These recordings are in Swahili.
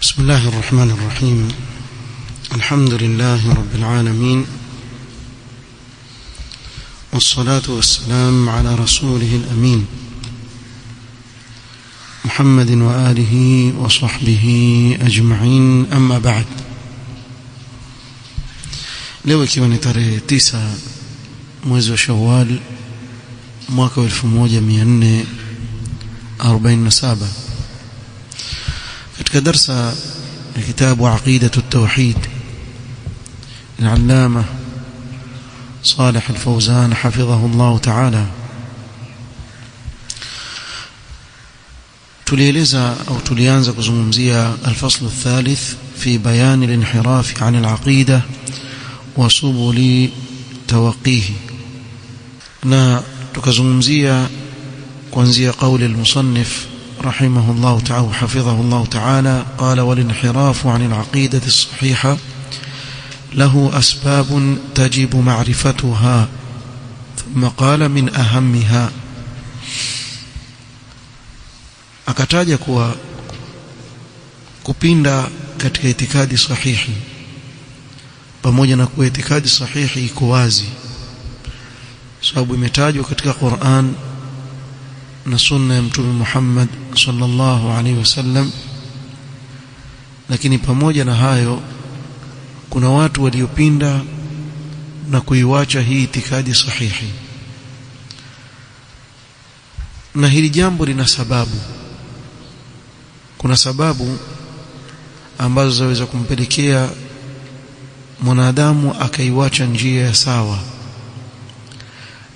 بسم الله الرحمن الرحيم. الحمد لله رب العالمين، والصلاة والسلام على رسوله الأمين محمد وآله وصحبه أجمعين. أما بعد، leo ikiwa ni tarehe 9 mwezi wa Shawwal mwaka 1447 katika darsa ya kitabu Aqidatu at-Tauhid al-Allama Salih al-Fawzan hafidhahu Allah ta'ala, tulianza kuzungumzia al-fasl ath-thalith fi bayan al-inhiraf 'an al-aqida wa subuli tawaqqihi, na tukazungumzia kuanzia kauli al-musannif رحمه الله تعالى وحفظه الله تعالى قال: والانحراف عن العقيدة الصحيحة له أسباب تجب معرفتها، ثم قال: من أهمها. akataja kuwa kupinda katika itikadi sahihi, pamoja na kuwa itikadi sahihi iko wazi, sababu imetajwa katika Qur'an na sunna ya Mtume Muhammad sallallahu alaihi wasallam, lakini pamoja na hayo kuna watu waliopinda na kuiwacha hii itikadi sahihi, na hili jambo lina sababu. Kuna sababu ambazo zaweza kumpelekea mwanadamu akaiwacha njia ya sawa,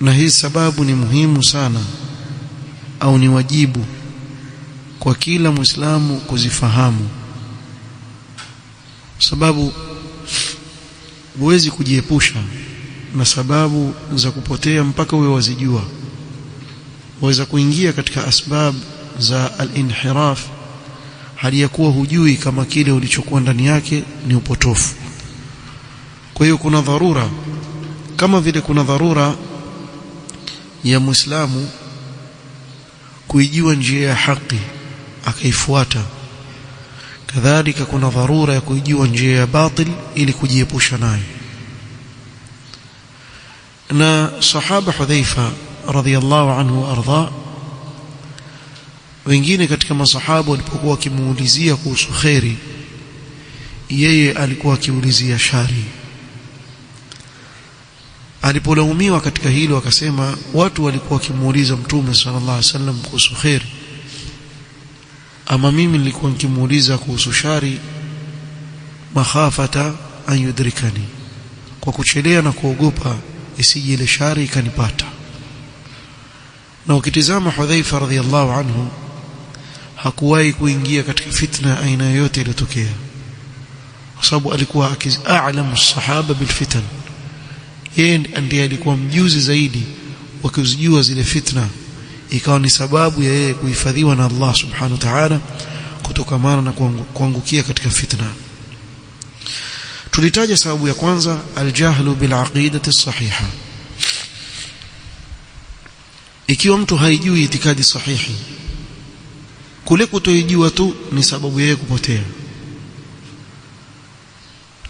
na hii sababu ni muhimu sana au ni wajibu kwa kila Muislamu kuzifahamu, sababu huwezi kujiepusha na sababu za kupotea mpaka uwe wazijua. Waweza kuingia katika asbab za al-inhiraf hali ya kuwa hujui kama kile ulichokuwa ndani yake ni upotofu. Kwa hiyo kuna dharura, kama vile kuna dharura ya Muislamu kuijua njia ya haki akaifuata, kadhalika kuna dharura ya kuijua njia ya batil ili kujiepusha nayo. Na sahaba Hudhaifa radhiyallahu anhu arda, wengine katika masahaba walipokuwa wakimuulizia kuhusu khairi, yeye alikuwa akiulizia shari. Alipolaumiwa katika hilo akasema watu walikuwa wakimuuliza Mtume sallallahu alaihi wasallam kuhusu khairi, ama mimi nilikuwa nikimuuliza kuhusu shari, makhafata an yudrikani, kwa kuchelea na kuogopa isije ile shari ikanipata. Na ukitizama Hudhaifa radhiyallahu anhu hakuwahi kuingia katika fitna aina yoyote iliyotokea, kwa sababu alikuwa a'lamu as-sahaba bil fitan. Yeye ndiye alikuwa mjuzi zaidi wa kuzijua zile fitna, ikawa ni sababu ya yeye kuhifadhiwa na Allah subhanahu wa ta'ala kutokamana na kuangukia katika fitna. Tulitaja sababu ya kwanza, al-jahlu bil aqidati sahiha. Ikiwa mtu haijui itikadi sahihi, kule kutoijua tu ni sababu yeye kupotea.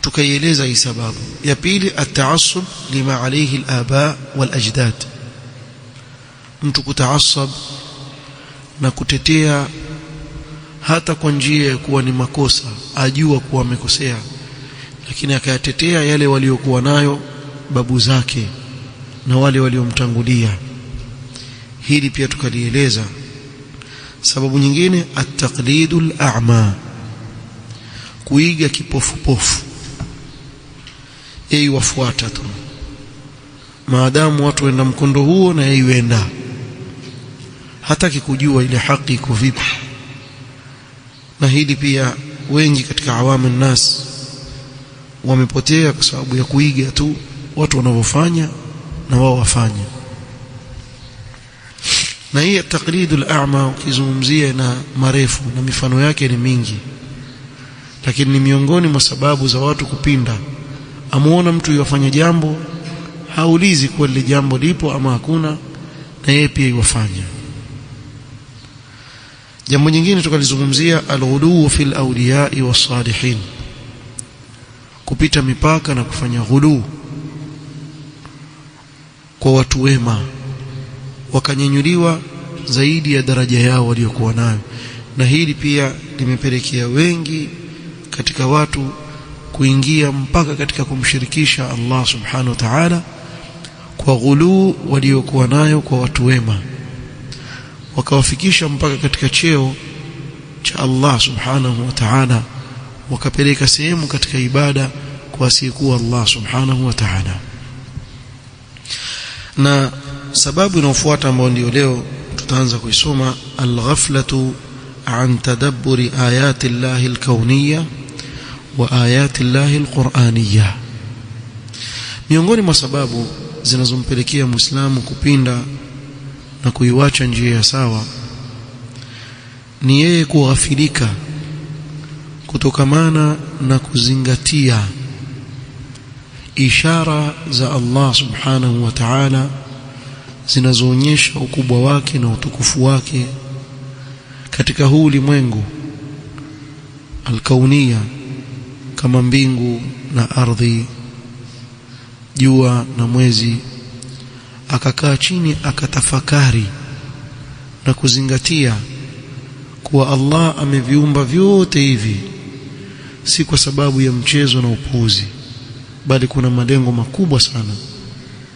Tukaieleza hii sababu. Ya pili, at-ta'assub lima alayhi al-aba wal-ajdad, mtu kutaassab na kutetea hata kwa njia ya kuwa ni makosa, ajua kuwa amekosea, lakini akayatetea yale waliokuwa nayo babu zake na wale waliomtangulia. Hili pia tukalieleza. Sababu nyingine, at-taqlidul a'ma, kuiga kipofupofu, yeye wafuata tu, maadamu watu wenda mkondo huo na yeye wenda, hataki kujua ile haki iko vipi. Na hili pia wengi katika awamu nnas wamepotea kwa sababu ya kuiga tu watu wanavyofanya na wao wafanya. Na hii taqlidul a'ma ukizungumzia na marefu na mifano yake ni mingi, lakini ni miongoni mwa sababu za watu kupinda. Amuona mtu yafanya jambo, haulizi kwa lile jambo lipo ama hakuna, na yeye pia yafanya. jambo jingine tukalizungumzia al-ghulu fil awliya was-salihin, kupita mipaka na kufanya ghulu kwa watu wema, wakanyanyuliwa zaidi ya daraja yao waliokuwa nayo. Na hili pia limepelekea wengi katika watu kuingia mpaka katika kumshirikisha Allah subhanahu wa ta'ala kwa ghulu waliokuwa nayo kwa watu wema, wakawafikisha mpaka katika cheo cha Allah subhanahu wa ta'ala, wakapeleka sehemu katika ibada kwa asiyekuwa Allah subhanahu wa ta'ala. Na sababu inayofuata ambayo ndio leo tutaanza kuisoma, al-ghaflatu an tadabburi ayati Allahi al-kawniyya wa ayati Allahi al-Qur'aniyya. Miongoni mwa sababu zinazompelekea Muislamu kupinda na kuiwacha njia ya sawa ni yeye kughafilika kutokamana na kuzingatia ishara za Allah subhanahu wa ta'ala zinazoonyesha ukubwa wake na utukufu wake katika huu ulimwengu al-kauniyya, kama mbingu na ardhi, jua na mwezi. Akakaa chini akatafakari na kuzingatia kuwa Allah ameviumba vyote hivi si kwa sababu ya mchezo na upuuzi, bali kuna malengo makubwa sana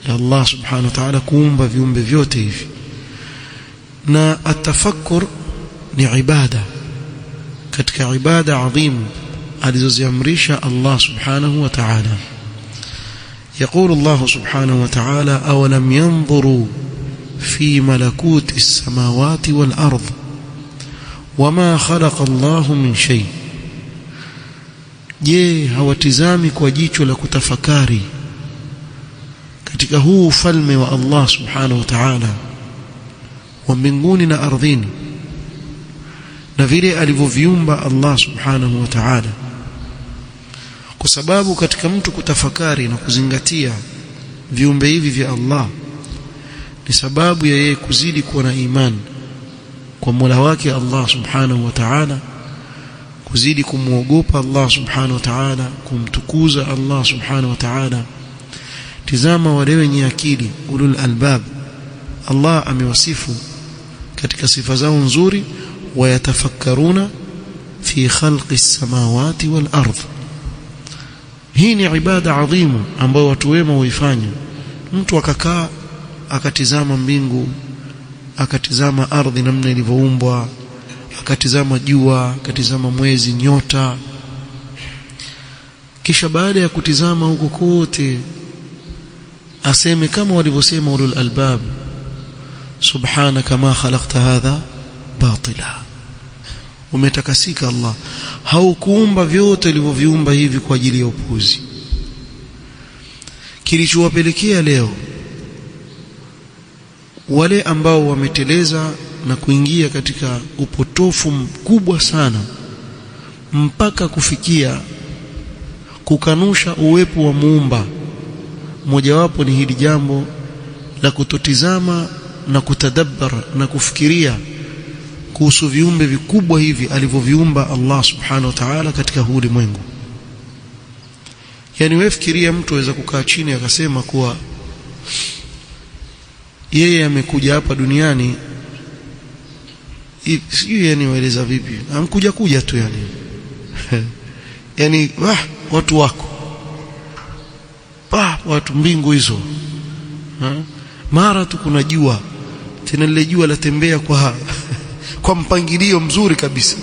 ya Allah subhanahu wa ta'ala kuumba viumbe vyote hivi. Na atafakkur ni ibada katika ibada adhimu alizoziamrisha Allah subhanahu wa ta'ala. يقول الله سبحانه وتعالى: أولم ينظروا في ملكوت السماوات والأرض وما خلق الله من شيء. je, hawatizami kwa jicho la kutafakari katika huu ufalme wa Allah subhanahu wa ta'ala wa mbinguni na ardhini, na vile alivyoviumba Allah subhanahu wa ta'ala? Kwa sababu katika mtu kutafakari na kuzingatia viumbe hivi vya Allah ni sababu ya yeye kuzidi kuwa na imani kwa Mola wake Allah subhanahu wa ta'ala, kuzidi kumuogopa Allah subhanahu wa ta'ala, kumtukuza Allah subhanahu wa ta'ala. Tizama wale wenye akili, ulul albab, Allah amewasifu katika sifa zao nzuri, wayatafakkaruna fi khalqi as-samawati wal ardh. Hii ni ibada adhimu ambayo watu wema huifanya. Mtu akakaa akatizama mbingu, akatizama ardhi namna ilivyoumbwa, akatizama jua, akatizama mwezi, nyota. Kisha baada ya kutizama huko kote aseme kama walivyosema ulul albab: subhanaka ma khalaqta hadha batila. Umetakasika Allah, haukuumba vyote ulivyoviumba hivi kwa ajili ya upuzi. Kilichowapelekea leo wale ambao wameteleza na kuingia katika upotofu mkubwa sana mpaka kufikia kukanusha uwepo wa muumba, mojawapo ni hili jambo la kutotizama na kutadabbar na kufikiria kuhusu viumbe vikubwa hivi alivyoviumba Allah subhanahu wa ta'ala katika huu ulimwengu. Yani wewe fikiria, mtu aweza kukaa chini akasema kuwa yeye amekuja hapa duniani, sijui yani waeleza vipi, amkuja tu yani yani watu wako watu mbingu hizo, mara tu kuna jua, tena lile jua latembea kwa mpangilio mzuri kabisa,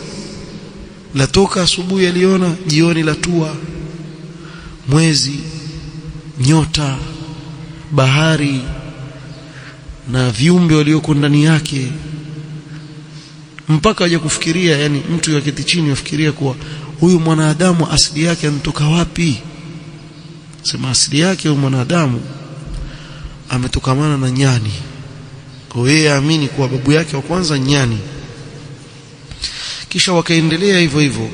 latoka asubuhi aliona, jioni latua, mwezi, nyota, bahari na viumbe walioko ndani yake, mpaka aje kufikiria, yani mtu yaketi chini afikiria kuwa huyu mwanadamu asili yake anatoka wapi? Sema asili yake huyu mwanadamu ametokamana na nyani. Kwa hiyo aamini kuwa babu yake wa kwanza nyani. Kisha wakaendelea hivyo hivyo,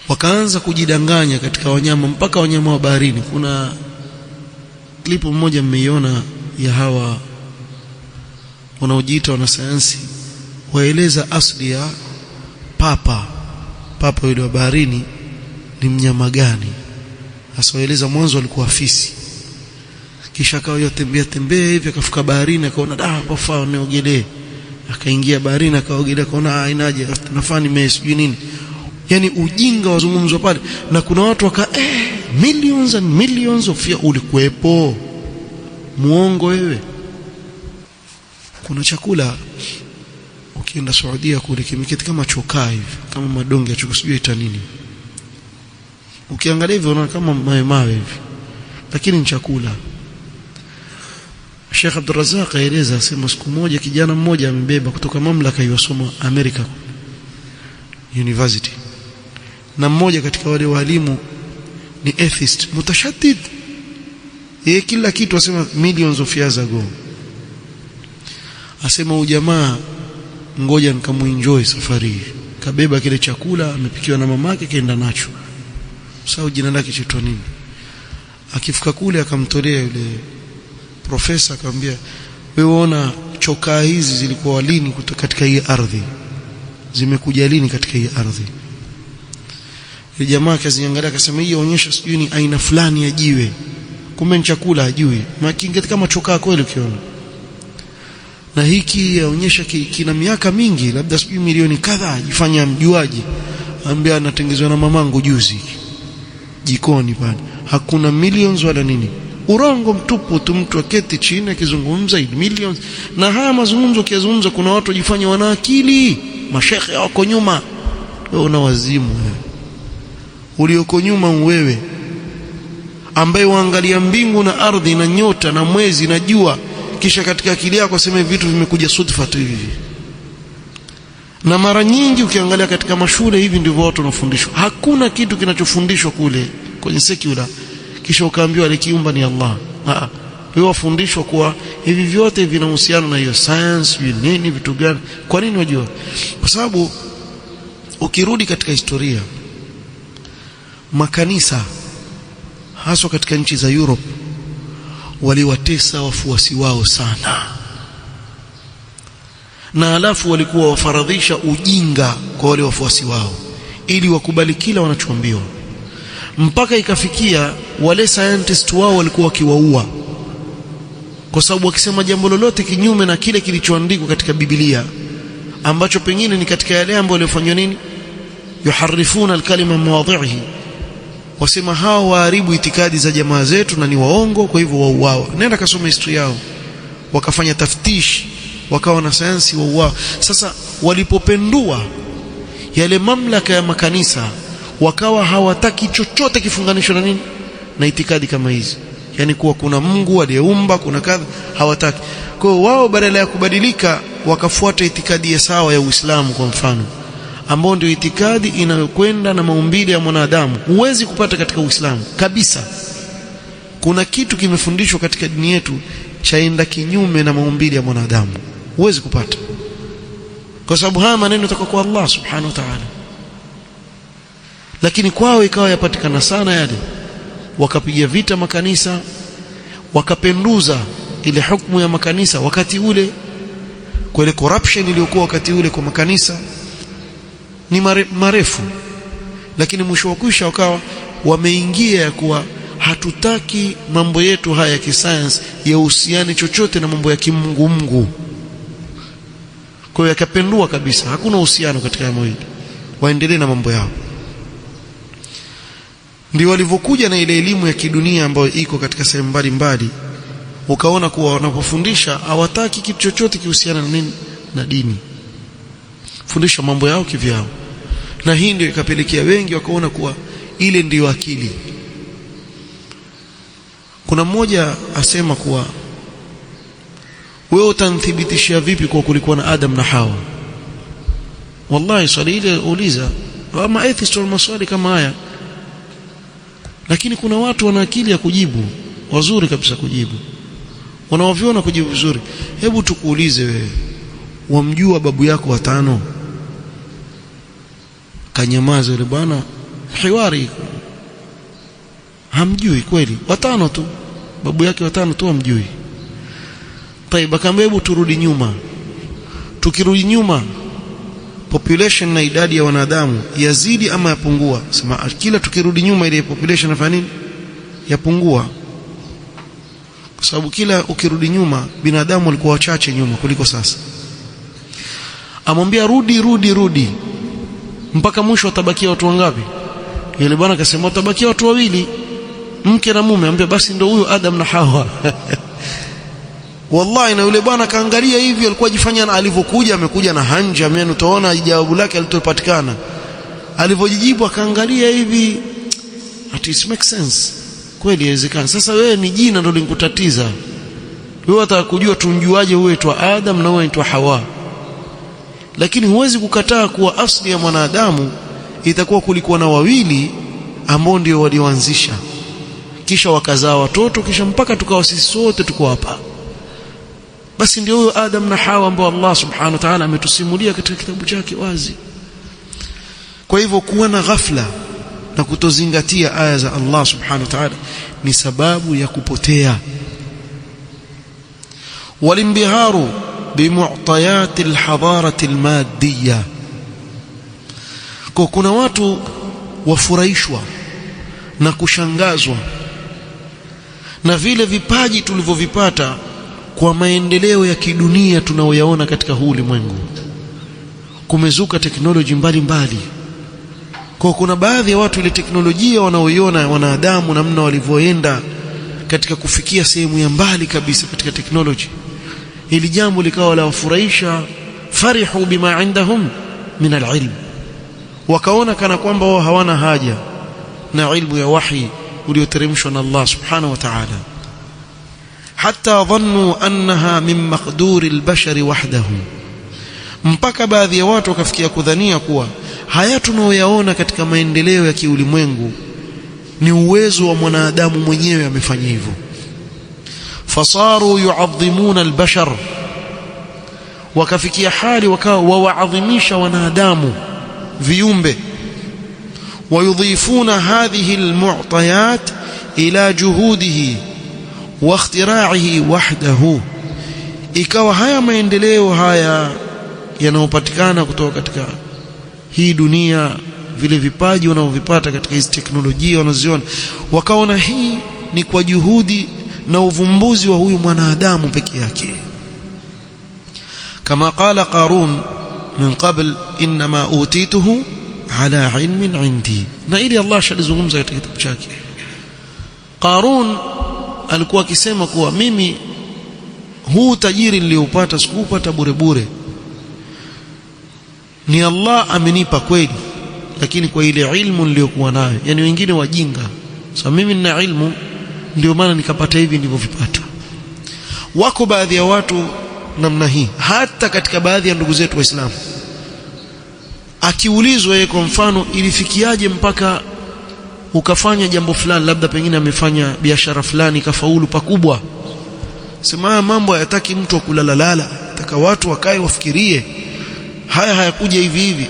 wakaanza kujidanganya katika wanyama, mpaka wanyama wa baharini. Kuna klipu mmoja mmeiona ya hawa wanaojiita wanasayansi waeleza asili ya papa yule wa baharini ni mnyama gani. Hasa waeleza mwanzo alikuwa fisi, kisha akawa yatembea hivi akafika baharini akaona pafaa niogelee, akaingia baharini akaogelea akaona hainaje nafaa nimesijui nini. Yani ujinga wazungumzwa pale, na kuna watu millions and millions of years ulikuwepo. Muongo wewe. Kuna chakula ukienda Saudia kule kimeketi kama chokaa hivi, kama madonge ya chokaa sijui ita nini. Ukiangalia hivyo unaona kama mawe hivi, lakini ni chakula. Sheikh Abdul Razzaq aeleza, sema siku moja kijana mmoja amebeba kutoka mamlaka yosoma America University, na mmoja katika wale walimu ni atheist mutashaddid, yeye kila kitu asema millions of years ago. Asema ujamaa, ngoja nikamuenjoy safari hii. Kabeba kile chakula amepikiwa na mamake kaenda nacho. Sasa jina lake chaitwa nini? Akifika kule akamtolea yule profesa, akamwambia wewe unaona chokaa hizi zilikuwa lini kutoka katika hii ardhi? Zimekuja lini katika hii ardhi? Yule jamaa akaziangalia akasema hii inaonyesha sijui ni aina fulani ya jiwe. Kumbe ni chakula hajui. Makingeti kama chokaa kweli ukiona. Na hiki yaonyesha kina miaka mingi, labda sijui milioni kadhaa, jifanya mjuaji. Ambia anatengenezwa na mamangu juzi jikoni pale. Hakuna millions wala nini. Urongo mtupu tu, mtu aketi chini akizungumza millions. Na haya mazungumzo kiazungumza kuna watu wajifanya wana akili, mashekhe wako nyuma. Wewe una wazimu wewe. Ulioko nyuma wewe ambaye waangalia mbingu na ardhi na nyota na mwezi na jua, kisha katika akili yako sema vitu vimekuja sudfa tu hivi. Na mara nyingi ukiangalia katika mashule hivi ndivyo watu wanafundishwa. Hakuna kitu kinachofundishwa kule kwenye secular kisha ukaambiwa alikiumba ni Allah. Wewe wafundishwa kuwa hivi vyote vinahusiana na hiyo science, nini vitu gani. Kwa nini wajua? Kwa sababu ukirudi katika historia, makanisa hasa katika nchi za Europe waliwatesa wafuasi wao sana, na alafu walikuwa wafaradhisha ujinga kwa wale wafuasi wao ili wakubali kila wanachoambiwa, mpaka ikafikia wale scientist wao walikuwa wakiwaua, kwa sababu wakisema jambo lolote kinyume na kile kilichoandikwa katika Biblia, ambacho pengine ni katika yale ambayo walifanywa nini, yuharifuna alkalima mawadhihi, wasema hao waharibu itikadi za jamaa zetu na ni waongo, kwa hivyo wauawa. Nenda kasoma historia yao, wakafanya taftishi, wakawa na sayansi, wauawa. Sasa walipopendua yale mamlaka ya makanisa, wakawa hawataki chochote kifunganishwa na nini, na itikadi kama hizi, yani kuwa kuna Mungu aliyeumba, kuna kadha, hawataki. Kwa hiyo wao badala ya kubadilika wakafuata itikadi ya sawa ya Uislamu kwa mfano, ambao ndio itikadi inayokwenda na maumbile ya mwanadamu. Huwezi kupata katika Uislamu kabisa. Kuna kitu kimefundishwa katika dini yetu chaenda kinyume na maumbile ya mwanadamu, huwezi kupata, kwa sababu haya maneno kutoka kwa Allah subhanahu wa ta'ala. Lakini kwao ikawa yapatikana sana yale, wakapiga vita makanisa, wakapenduza ile hukumu ya makanisa wakati ule, kwa ile corruption iliyokuwa wakati ule kwa makanisa ni marefu. Lakini mwisho wa kwisha wakawa wameingia ya kuwa hatutaki mambo yetu haya ya kisayansi yahusiane chochote na mambo ya kimungu. Kwa hiyo yakapendua kabisa, hakuna uhusiano katika mambo hili, waendelee na mambo yao. Ndio walivyokuja na ile elimu ya kidunia ambayo iko katika sehemu mbalimbali, ukaona kuwa wanapofundisha hawataki kitu chochote kihusiana na nini, na dini, fundisha mambo yao kivyao. Na hii ndio ikapelekea wengi wakaona kuwa ile ndiyo akili. Kuna mmoja asema kuwa wewe utanithibitishia vipi kwa kulikuwa na Adam na Hawa? Wallahi swali ile uliza ama atheist wal maswali kama haya, lakini kuna watu wana akili ya kujibu, wazuri kabisa kujibu, wanaoviona kujibu vizuri. Hebu tukuulize wewe, wamjua babu yako watano? Kanyamaza yule bwana, hiwari hamjui kweli? Watano tu, babu yake watano tu hamjui. Taiba kama hebu turudi nyuma. Tukirudi nyuma, population na idadi ya wanadamu yazidi ama yapungua? Sema kila tukirudi nyuma ile population inafanya nini? Yapungua. Kwa sababu kila ukirudi nyuma binadamu walikuwa wachache nyuma kuliko sasa. Amwambia rudi mpaka mwisho watabakia watu wangapi? Yule bwana akasema watabakia watu wawili, mke na mume. Amwambia basi ndio huyo Adam na Hawa. Wallahi, na yule bwana kaangalia hivi, alikuwa jifanya alivyokuja, amekuja na hanja. Mimi utaona jawabu lake alitopatikana. Alivyojibu akaangalia hivi, it makes sense. Kweli inawezekana. Sasa wewe ni jina ndio linkutatiza. Wewe unataka kujua tunjuaje wewe aitwa Adam na wewe aitwa Hawa. Lakini huwezi kukataa kuwa asili ya mwanadamu itakuwa kulikuwa na wawili ambao ndio walioanzisha, kisha wakazaa watoto, kisha mpaka tukawa sisi sote tuko hapa. Basi ndio huyo Adam na Hawa ambao Allah subhanahu wa ta'ala ametusimulia katika kitabu chake wazi. Kwa hivyo kuwa na ghafla na kutozingatia aya za Allah subhanahu wa ta'ala ni sababu ya kupotea. Walimbiharu bimu'tayat alhadarat almadiyya. Kwa kuna watu wafurahishwa na kushangazwa na vile vipaji tulivyovipata kwa maendeleo ya kidunia tunayoyaona katika huu ulimwengu. Kumezuka teknoloji mbalimbali. Kwa kuna baadhi ya watu ile teknolojia wanaoiona wanadamu namna walivyoenda katika kufikia sehemu ya mbali kabisa katika teknoloji, hili jambo likawa la wafurahisha. Farihu bima indahum min alilm, wakaona kana kwamba wao hawana haja na ilmu ya wahi ulioteremshwa na Allah subhanahu wa ta'ala. Hatta dhannu annaha min maqduri albashari wahdahu, mpaka baadhi ya watu wakafikia kudhania kuwa haya tunayoyaona katika maendeleo ya kiulimwengu ni uwezo wa mwanadamu mwenyewe amefanya hivyo. Fasaru yu'azzimuna albashar, wakafikia hali wakawa waadhimisha wanadamu viumbe. Wayudhifuna hadhihi almu'tayat ila juhudihi wa ikhtira'ihi wahdahu, ikawa haya maendeleo haya yanayopatikana kutoka katika hii dunia, vile vipaji wanaovipata katika hizi teknolojia wanaziona, wakaona hii ni kwa juhudi na uvumbuzi wa huyu mwanadamu peke yake. Kama qala Qarun min qabl inma utituhu ala ilmin indi, na ili Allah shalizungumza katika kitabu chake. Qarun alikuwa akisema kuwa mimi huu tajiri niliopata sikupata bure bure, ni Allah amenipa kweli, lakini kwa ile ilmu niliyokuwa nayo. Yani wengine wajinga, so mimi nina ilmu ndio maana nikapata hivi nilivyovipata. Wako baadhi ya watu namna hii, hata katika baadhi ya ndugu zetu Waislamu. Akiulizwa yeye kwa mfano, ilifikiaje mpaka ukafanya jambo fulani, labda pengine amefanya biashara fulani kafaulu pakubwa, sema mambo hayataki mtu akulalala, nataka watu wakae wafikirie, haya hayakuja hivi hivi.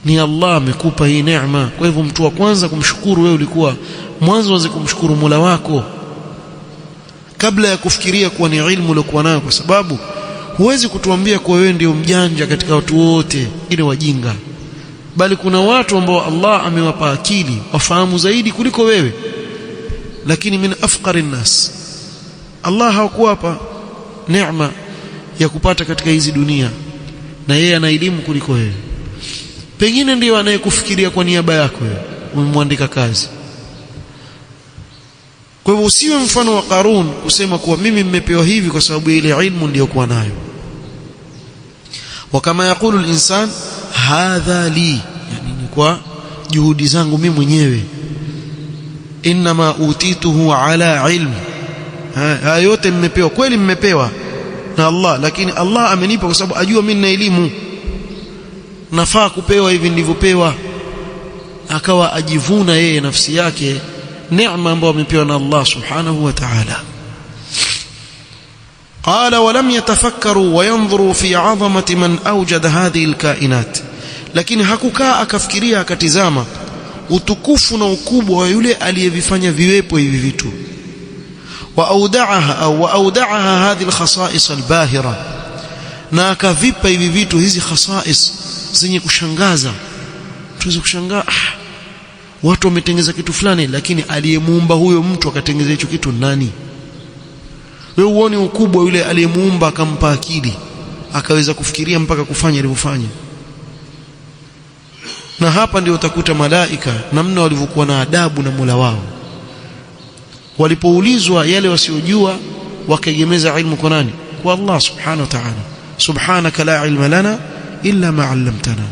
Ni Allah amekupa hii neema. Kwa hivyo mtu wa kwanza kumshukuru wewe ulikuwa mwanzo wazi kumshukuru Mola wako kabla ya kufikiria kuwa ni ilmu uliokuwa nayo, kwa sababu huwezi kutuambia kuwa wewe ndio mjanja katika watu wote, ile wajinga. Bali kuna watu ambao Allah amewapa akili, wafahamu zaidi kuliko wewe, lakini min afqarin nas. Allah hakuwapa neema ya kupata katika hizi dunia, na yeye ana elimu kuliko wewe. Pengine ndio anayekufikiria kwa niaba yako wewe, umemwandika kazi. Kwa hivyo usiwe mfano wa Qarun kusema kuwa mimi nimepewa hivi kwa sababu ile ilmu niliyokuwa nayo. Wa kama yakulu al-insan hadha li, yani ni kwa juhudi zangu mimi mwenyewe. Inma utituhu ala ilm, haya yote mmepewa. Kweli mmepewa na Allah, lakini Allah amenipa kwa sababu ajua mimi nina elimu, nafaa kupewa hivi nilivyopewa. Akawa ajivuna yeye nafsi yake neema ambayo amepewa na Allah subhanahu wa ta'ala. Qala walam yatafakkaru wa yanzuru fi 'azamati man awjada hadhihi alkainat, lakini hakukaa akafikiria akatizama utukufu na ukubwa wa yule aliyevifanya viwepo hivi vitu. وأودعها هذه الخصائص الباهرة na akavipa hivi vitu hizi khasais zenye kushangaza. Tuweze kushangaa watu wametengeza kitu fulani, lakini aliyemuumba huyo mtu akatengeza hicho kitu nani? Wewe uone ukubwa yule aliyemuumba akampa akili akaweza kufikiria mpaka kufanya alivyofanya. Na hapa ndio utakuta malaika namna walivyokuwa na adabu na Mola wao. Walipoulizwa yale wasiojua wakaegemeza ilmu kwa nani? Kwa Allah subhanahu wa ta'ala. Subhanaka la ilma lana illa ma 'allamtana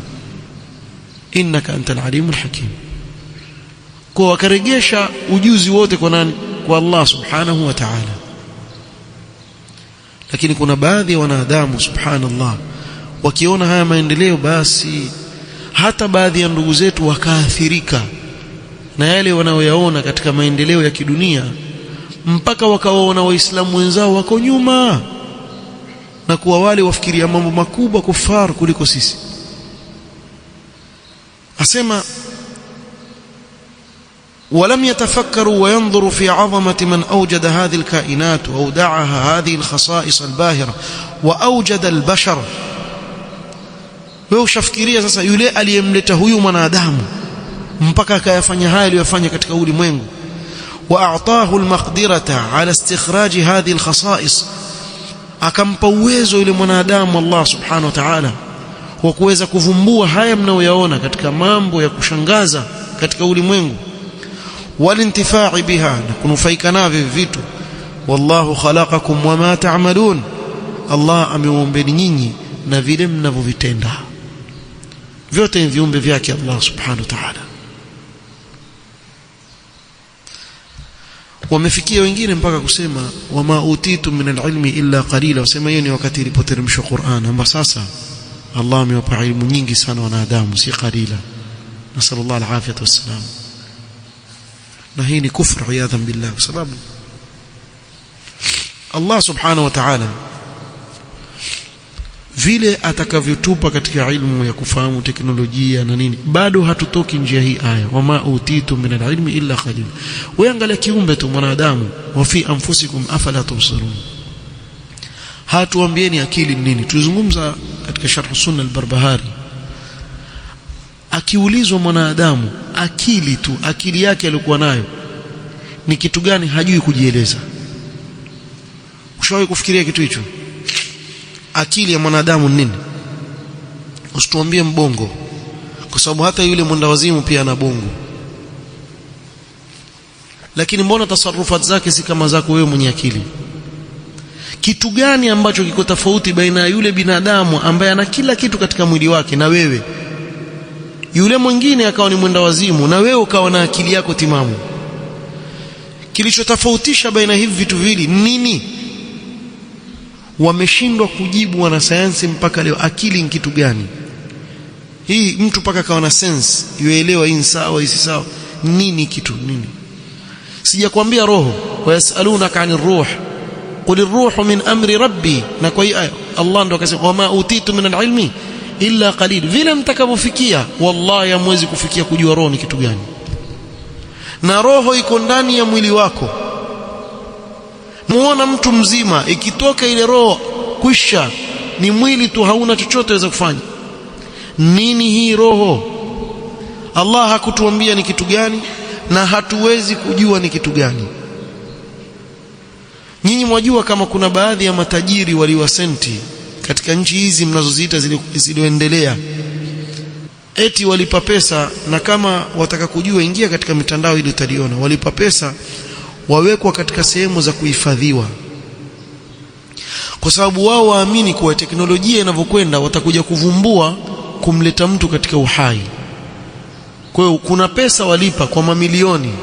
innaka antal alimul hakim. Kwa wakaregesha ujuzi wote kwa nani? Kwa Allah subhanahu wa ta'ala. Lakini kuna baadhi ya wanadamu subhanallah wakiona haya maendeleo, basi hata baadhi ya ndugu zetu wakaathirika na yale wanaoyaona katika maendeleo ya kidunia, mpaka wakawaona waislamu wenzao wako nyuma na kuwa wale wafikiria mambo makubwa kufar kuliko sisi. Asema ولم يتفكروا وينظروا في عظمة من أوجد هذه الكائنات وأودعها هذه الخصائص الباهرة وأوجد البشر. وشفكريا sasa yule aliyemleta huyu mwanadamu mpaka akayafanya haya aliyofanya katika ulimwengu, واعطاه المقدرة على استخراج هذه الخصائص, akampa uwezo yule mwanadamu Allah subhanahu wa ta'ala wa kuweza kuvumbua haya mnaoyaona katika mambo ya kushangaza katika ulimwengu, walintifai biha, na kunufaika navyo vitu. Wallahu khalaqakum wama ta'malun, Allah ameumbeni nyinyi na vile mnavyovitenda. Vyote ni viumbe vyake Allah subhanahu wa ta'ala. Wamefikia wengine mpaka kusema wama utitu min alilmi illa qalila. Wasema hiyo ni wakati ilipoteremshwa Qur'an, amba sasa Allah amewapa ilmu nyingi sana wanadamu, si qalila. Nasallallahu alafiyata wassalam. Na hii ni kufru iyadhan billah, kwa sababu Allah subhanahu wa ta'ala vile atakavyotupa katika ilmu ya kufahamu teknolojia na nini, bado hatutoki njia hii aya wama utitu min alilmi illa qalil. Wewe angalia kiumbe tu mwanadamu, wa fi anfusikum afala tubsirun. Hatuambieni akili nini. Tuzungumza katika sharh sunna al-Barbahari, akiulizwa mwanadamu akili tu, akili yake alikuwa nayo ni kitu gani, hajui kujieleza. Ushawahi kufikiria kitu hicho? Akili ya mwanadamu nini? Usituambie mbongo, kwa sababu hata yule mwendawazimu pia ana bongo. Lakini mbona tasarrufat zake si kama zako wewe mwenye akili? Kitu gani ambacho kiko tofauti baina ya yule binadamu ambaye ana kila kitu katika mwili wake na wewe? Yule mwingine akawa ni mwendawazimu na wewe ukawa na akili yako timamu. Kilichotofautisha baina hivi vitu viwili nini? Wameshindwa kujibu wanasayansi mpaka leo. Akili ni kitu gani? Hii mtu mpaka kawa na sense yuelewa hii sawa hii sawa, nini kitu nini? Sijakwambia roho, wayasalunaka anir ruh qul ar-ruhu min amri rabbi. Na kwa hii aya Allah ndo akasema wama utitu min al-ilmi illa qalil. Vile mtakavyofikia wallahi hamwezi kufikia kujua roho ni kitu gani. Na roho iko ndani ya mwili wako. Muona mtu mzima, ikitoka ile roho kwisha, ni mwili tu, hauna chochote waweza kufanya. Nini hii roho? Allah hakutuambia ni kitu gani, na hatuwezi kujua ni kitu gani. Nyinyi mwajua kama kuna baadhi ya matajiri waliwasenti katika nchi hizi mnazoziita zilizoendelea, eti walipa pesa, na kama wataka kujua ingia katika mitandao ili utaliona, walipa pesa wawekwa katika sehemu za kuhifadhiwa, kwa sababu wao waamini kuwa teknolojia inavyokwenda watakuja kuvumbua kumleta mtu katika uhai. Kwa hiyo kuna pesa walipa kwa mamilioni,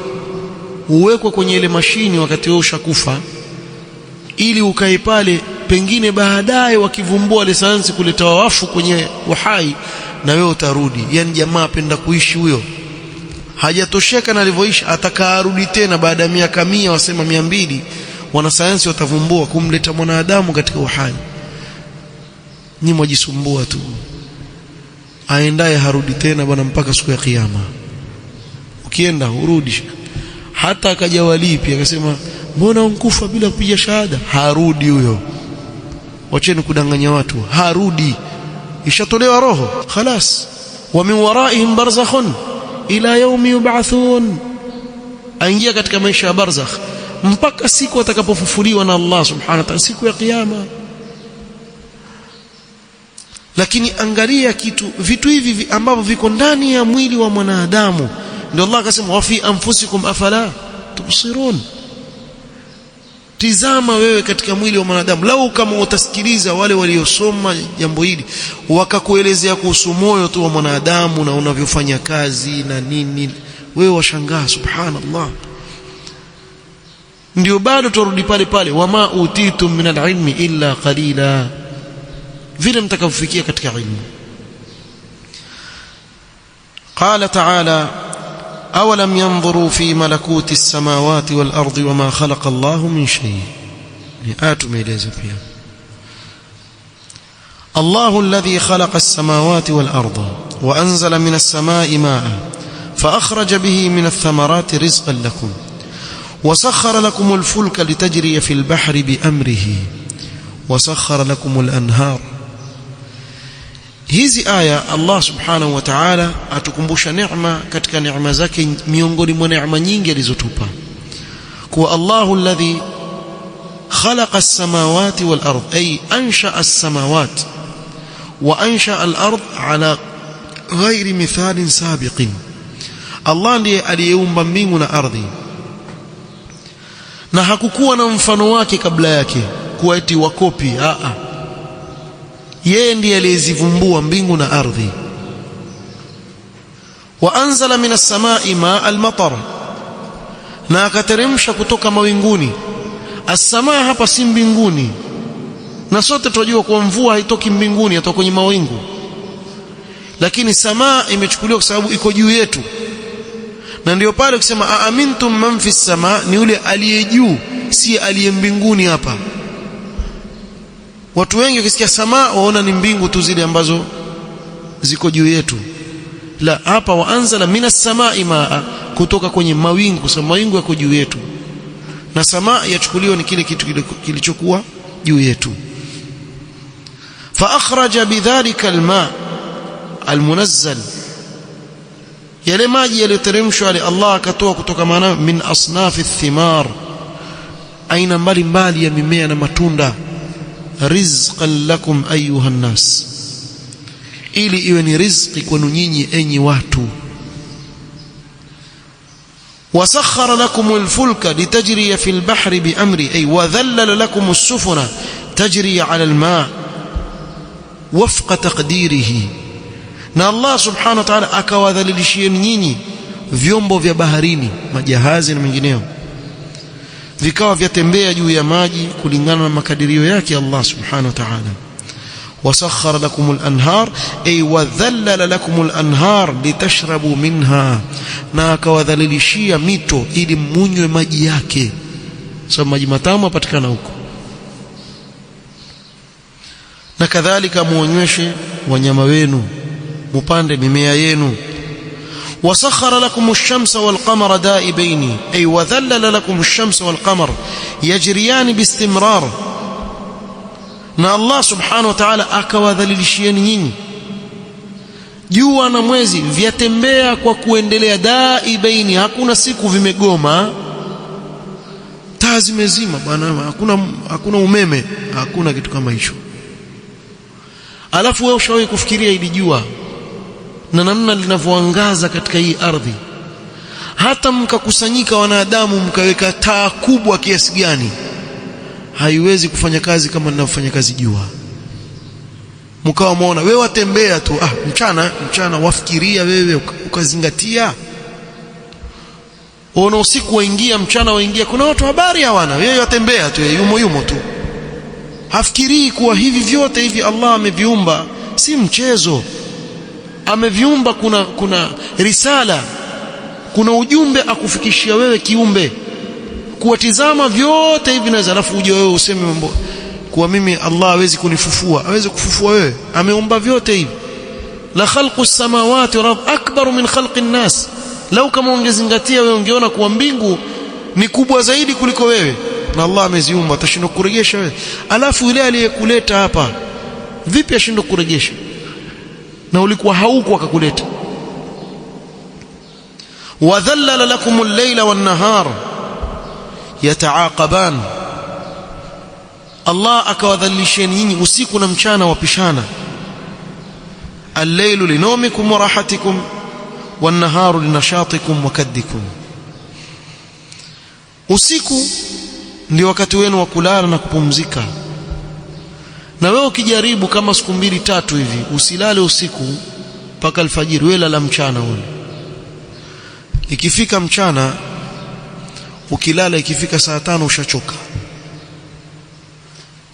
uwekwe kwenye ile mashini wakati wewe ushakufa, ili ukae pale, pengine baadaye wakivumbua ile sayansi kuleta wafu kwenye uhai, na wewe utarudi. Yani jamaa apenda kuishi huyo, hajatosheka na alivyoishi, atakarudi tena baada ya miaka 100, wasema 200, wanasayansi watavumbua kumleta mwanadamu katika uhai. Ni mwajisumbua tu, aendaye harudi tena bwana mpaka siku ya kiyama. Ukienda urudi. Hata akaja wali pia akasema mbona unkufa bila kupiga shahada? Harudi huyo, wacheni kudanganya watu, harudi, ishatolewa roho خلاص. wa min waraihim barzakhun ila yawmi yub'athun, aingia katika maisha ya barzakh mpaka siku atakapofufuliwa na Allah subhanahu wa ta'ala, siku ya kiyama. Lakini angalia vitu hivi ambavyo viko ndani ya mwili wa mwanadamu, ndio Allah akasema wa fi anfusikum afala tubsirun. Tizama wewe katika mwili wa mwanadamu. Lau kama utasikiliza wale waliosoma jambo hili wakakuelezea kuhusu moyo tu wa mwanadamu na unavyofanya kazi na nini, wewe washangaa, subhanallah. Ndio bado turudi pale pale, wama utitum min alilmi illa qalila, vile mtakavyofikia katika ilmu. Qala ta'ala أولم ينظروا في ملكوت السماوات والأرض وما خلق الله من شيء. آتوا ميليزة فيها. الله الذي خلق السماوات والأرض وأنزل من السماء ماء فأخرج به من الثمرات رزقا لكم وسخر لكم الفلك لتجري في البحر بأمره وسخر لكم الأنهار. Hizi aya Allah subhanahu wa ta'ala atukumbusha neema katika neema zake, miongoni mwa neema nyingi alizotupa, kwa Allahu alladhi khalaqa as-samawati wal ard, ay ansha'a as-samawati wa ansha'a al-ard ala ghairi mithalin sabiqin. Allah ndiye aliyeumba mbingu na ardhi na hakukuwa na mfano wake kabla yake, kuwa eti wakopi. Yeye ndiye aliyezivumbua mbingu na ardhi. Wa anzala minas samai ma'al matar, na akateremsha kutoka mawinguni. As-samaa hapa si mbinguni, na sote tunajua kwa mvua haitoki mbinguni, itoka kwenye mawingu, lakini samaa imechukuliwa kwa sababu iko juu yetu. Na ndio pale ukisema aamintum man fis samaa, ni yule aliye juu, si aliye mbinguni. Hapa watu wengi ukisikia samaa waona ni mbingu tu zile ambazo ziko juu yetu. La, hapa waanzala minas samai maa, kutoka kwenye mawingu, kwa sababu mawingu yako juu yetu, na samaa yachukuliwa ni kile kitu kilichokuwa juu yetu. Fa akhraja bidhalika alma almunazzal, yale maji yaliyoteremshwa yale Allah akatoa kutoka maana min asnafi thimar, aina mbalimbali ya mimea na matunda, rizqan lakum ayuha nnas, ili iwe ni riziki kwenu nyinyi enyi watu. wasakhara lakum alfulka litajriya fi albahri biamri, ay wadhallala lakum as-sufuna tajri ala alma wafqa taqdirihi. Na Allah subhanahu wa ta'ala akawadhalilishieni nyinyi vyombo vya baharini, majahazi na mengineo, vikawa vyatembea juu ya maji kulingana na makadirio yake Allah subhanahu wa ta'ala. wasakhara lakum al-anhar, ay wadhallala lakum al-anhar litashrabu minha, na akawadhalilishia mito ili munywe maji yake, sababu maji matamu yapatikana huko. Na kadhalika muonyweshe wanyama wenu, mupande mimea yenu. وسخر لكم الشمس والقمر دائبين، أي وذلل لكم الشمس والقمر يجريان باستمرار. na Allah subhanahu wa ta'ala akawadhalilishieni nyinyi jua na mwezi vyatembea kwa kuendelea daibaini, hakuna siku vimegoma, taa zimezima bwana, hakuna umeme, hakuna kitu kama hicho. Alafu wewe ushawahi kufikiria ili jua na namna linavyoangaza katika hii ardhi, hata mkakusanyika wanadamu mkaweka taa kubwa kiasi gani, haiwezi kufanya kazi kama linavyofanya kazi jua. Mkawa muona wewe watembea tu, mchana wafikiria wewe ukazingatia. Ona usiku waingia, mchana waingia, kuna watu habari hawana, wewe watembea tu, yumo tu, hafikirii kuwa hivi vyote hivi Allah ameviumba si mchezo. Ameviumba, kuna risala, kuna ujumbe akufikishia wewe kiumbe. Kuwatizama vyote hivi naweza, alafu uje wewe useme mambo kuwa mimi Allah hawezi kunifufua. Hawezi kufufua wewe, ameumba vyote hivi. la khalqu as-samawati wal ard akbar min khalqi an-nas. Lau kama ungezingatia wewe ungeona kuwa mbingu ni kubwa zaidi kuliko wewe, na Allah ameziumba, atashindwa kurejesha wewe? Alafu yule aliyekuleta hapa vipi ashindwa kurejesha, na ulikuwa hauko akakuleta? wadhallala lakum al-layla wan-nahar yataaqaban, Allah akawadhalilisheni nyinyi usiku na mchana wapishana. al-laylu linawmikum wa rahatikum wan-naharu linashatikum wa kaddikum, usiku ndio wakati wenu wa kulala na kupumzika. Na wewe ukijaribu kama siku 2-3 hivi usilale usiku mpaka alfajiri, wewe lala mchana ule. Ikifika mchana ukilala, ikifika saa 5 ushachoka.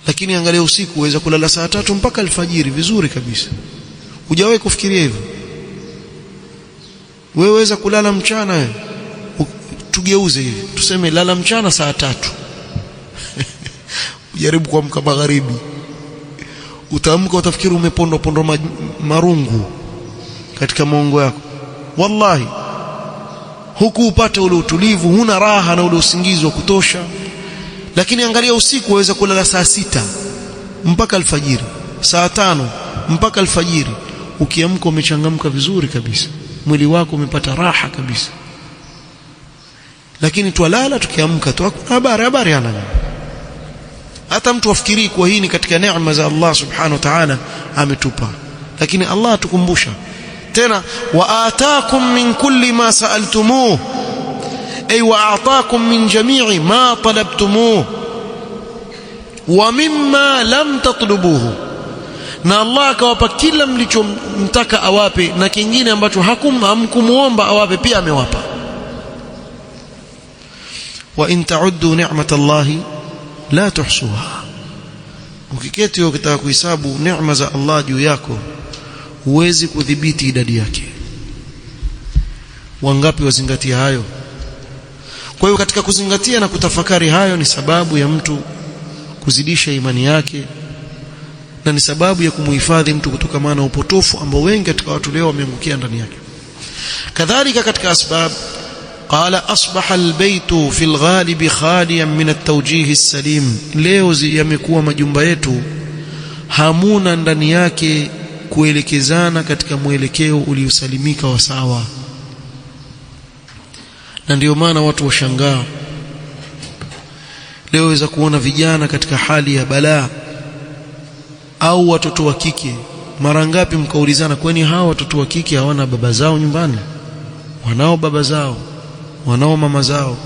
Lakini angalia usiku uweza kulala saa 3 mpaka alfajiri vizuri kabisa. Hujawahi kufikiria hivyo? Wewe waweza kulala mchana wewe. Tugeuze hivi, tuseme lala mchana saa 3. Ujaribu kuamka magharibi, utaamka utafikiri umepondwa marungu katika maungo yako. Wallahi huku upate ule utulivu, huna raha na ule usingizi wa kutosha. Lakini angalia usiku waweza kulala saa 6 mpaka alfajiri, saa 5 mpaka alfajiri. Ukiamka umechangamka vizuri kabisa, mwili wako umepata raha kabisa. Lakini twalala tukiamka tu habari ana, hata mtu afikiri kwa hii ni katika neema za Allah subhanahu wa ta'ala ametupa. Lakini Allah atukumbusha tena, wa ataakum min kulli ma sa'altumuh, ay wa a'taakum min jami'i ma talabtumuh wa mimma lam tatlubuhu, na Allah akawapa kila mlichomtaka awape, na kingine ambacho hamkumuomba awape pia amewapa. wa in ta'uddu ni'matallahi la tuhsuha, ukiketi ukitaka kuhesabu neema za Allah juu yako huwezi kudhibiti idadi yake. Wangapi wazingatia hayo? Kwa hiyo katika kuzingatia na kutafakari hayo ni sababu ya mtu kuzidisha imani yake, na ni sababu ya kumuhifadhi mtu kutokana na upotofu ambao wengi katika watu leo wameangukia ndani yake. Kadhalika katika asbab, qala asbaha albaytu fi alghalib khaliyan min at-tawjih as-salim, leo yamekuwa majumba yetu hamuna ndani yake kuelekezana katika mwelekeo uliosalimika wa sawa. Na ndio maana watu washangaa leo waweza kuona vijana katika hali ya balaa, au watoto wa kike. Mara ngapi mkaulizana, kwani hawa watoto wa kike hawana baba zao nyumbani? Wanao baba zao, wanao mama zao.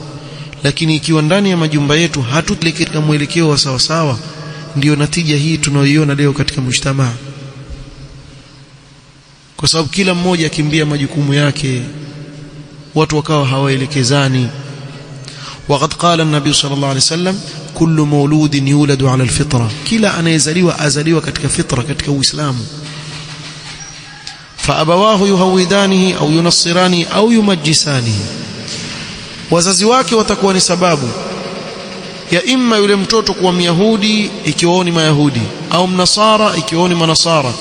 Lakini ikiwa ndani ya majumba yetu hatutaki katika mwelekeo wa sawa sawa, ndio natija hii tunayoiona leo katika mujtamaa. Kwa sababu kila mmoja akimbia majukumu yake, watu wakawa hawaelekezani. Waqad qala an-nabiy sallallahu alayhi wasallam, kullu mawludin yuladu ala al-fitra, kila anayezaliwa azaliwa katika fitra, katika Uislamu. Fa abawahu yuhawidanihi au yunassirani au yumajjisanihi, wazazi wake watakuwa ni sababu ya imma yule mtoto kuwa Myahudi ikiwa ni Mayahudi, au Mnasara ikiwa ni Manasara,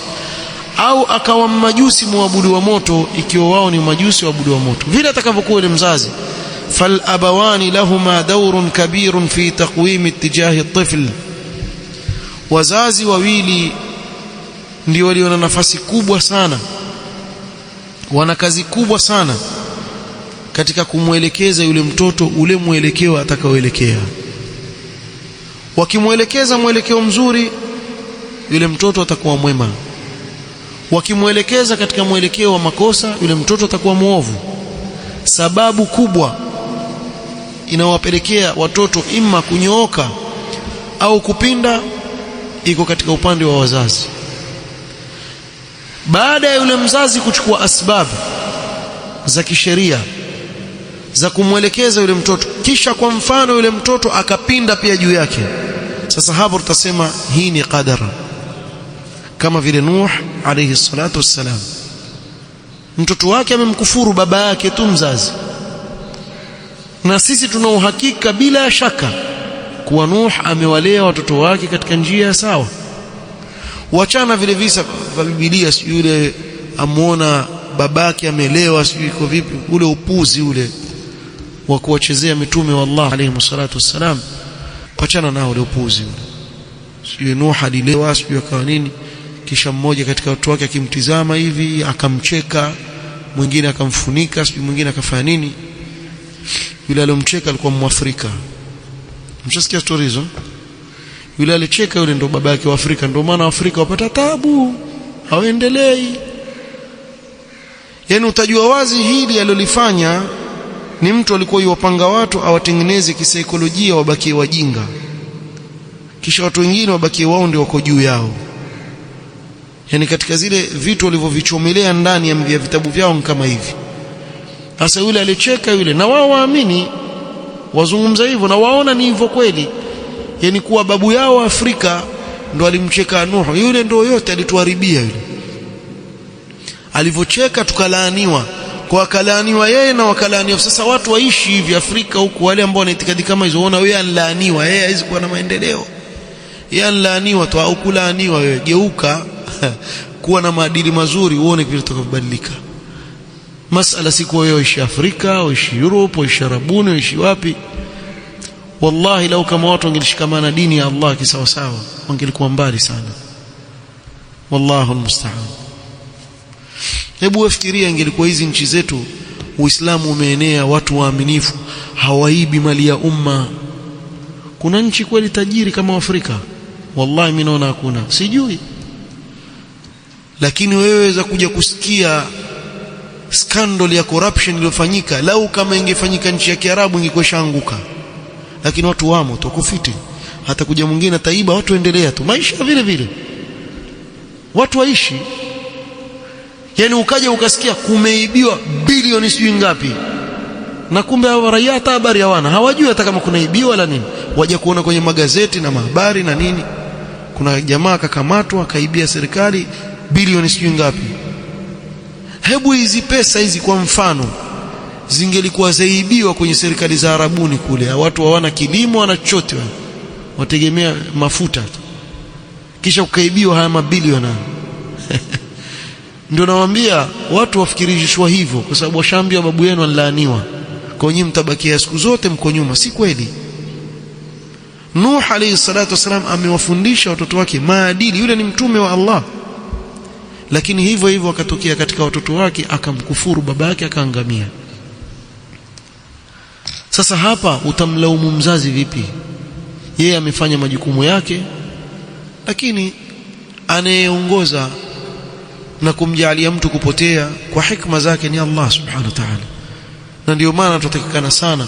au akawa majusi muabudu wa moto ikiwa wao ni majusi waabudu wa moto. Vile atakavyokuwa yule mzazi, fal abawani lahuma dawrun kabirun fi taqwim ittijahi at-tifl, wazazi wawili ndio walio na nafasi kubwa sana, wana kazi kubwa sana katika kumwelekeza yule mtoto ule mwelekeo atakaoelekea. Wakimwelekeza mwelekeo mzuri, yule mtoto atakuwa mwema. Wakimwelekeza katika mwelekeo wa makosa, yule mtoto atakuwa muovu. Sababu kubwa inawapelekea watoto imma kunyooka au kupinda iko katika upande wa wazazi. Baada ya yule mzazi kuchukua asbabu za kisheria za kumwelekeza yule mtoto, kisha kwa mfano yule mtoto akapinda pia juu yake, sasa hapo tutasema hii ni qadara. Kama vile Nuh alayhi salatu wassalam, mtoto wake amemkufuru baba yake tu mzazi, na sisi tuna uhakika bila shaka kuwa Nuh amewalea watoto wake katika njia sawa. Wachana vile visa vya Biblia, yule amuona babake amelewa sijui iko vipi, ule upuzi ule wa kuwachezea mitume wa Allah alayhi salatu wassalam, achana nao ule upuzi. Sio Nuh alilewa, sio akawa nini, kisha mmoja katika watu wake akimtizama hivi akamcheka, mwingine akamfunika, sio mwingine akafanya nini. Yule aliyomcheka alikuwa Mwafrika. Mshasikia story hizo? Yule alicheka yule ndo baba yake wa Afrika, ndio maana Afrika wapata taabu, hawaendelei. Yaani utajua wazi hili alilofanya ni mtu alikuwa yuwapanga watu awatengeneze kisaikolojia wabakie wajinga, kisha watu wengine wabakie wao ndio wako juu yao. Yaani katika zile vitu walivyovichomelea ndani ya vitabu vyao ni kama hivi. Sasa yule alicheka yule, na wao waamini, wazungumza hivyo na waona ni hivyo kweli. Yaani kuwa babu yao wa Afrika ndo alimcheka Nuhu, yule ndo yote alituharibia yule. Alivyocheka tukalaaniwa, kwa kalaaniwa yeye na wakalaaniwa. Sasa watu waishi hivi Afrika huku, wale ambao wana itikadi kama hizo, waona wewe anlaaniwa, yeye hawezi kuwa na maendeleo. Yeye anlaaniwa tu, au kulaaniwa wewe. Geuka kuwa na maadili mazuri uone vile utakabadilika. Masala si kwa wewe ishi Afrika, uishi Europe, uishi Arabuni, uishi wapi. Wallahi lau kama watu wangelishikamana dini ya Allah kisawa sawa, wangelikuwa mbali sana. Wallahu almusta'an. Hebu wafikiria ingelikuwa hizi nchi zetu Uislamu umeenea, watu waaminifu, hawaibi mali ya umma. Kuna nchi kweli tajiri kama Afrika? Wallahi mimi naona hakuna, sijui. Lakini wewe waweza kuja kusikia scandal ya corruption iliyofanyika, lau kama ingefanyika nchi ya Kiarabu ingekuwa shaanguka. Lakini watu wamo tukufiti, hata kuja mwingine taiba, watu endelea tu maisha vile vile, watu waishi. Yaani ukaja ukasikia kumeibiwa bilioni sijui ngapi, na kumbe hao raia hata habari hawana, hawajui hata kama kunaibiwa wala nini. Waje kuona kwenye magazeti na mahabari na nini, kuna jamaa akakamatwa akaibia serikali bilioni sijui ngapi. Hebu hizi pesa hizi kwa mfano zingelikuwa zaibiwa kwenye serikali za Arabuni kule, watu hawana kilimo wana chochote, wategemea mafuta tu, kisha ukaibiwa haya mabilioni. Ndio nawaambia watu wafikirishwa hivyo, kwa sababu washaambia babu yenu anlaaniwa, kwa nyinyi mtabakia siku zote mko nyuma. Si kweli. Nuh alayhi salatu wasalam amewafundisha watoto wake maadili, yule ni mtume wa Allah, lakini hivyo hivyo akatokea katika watoto wake akamkufuru baba yake akaangamia. Sasa hapa utamlaumu mzazi vipi? Yeye amefanya majukumu yake, lakini anayeongoza na kumjalia mtu kupotea kwa hikma zake ni Allah subhanahu wa ta'ala. Na ndio maana tunatakikana sana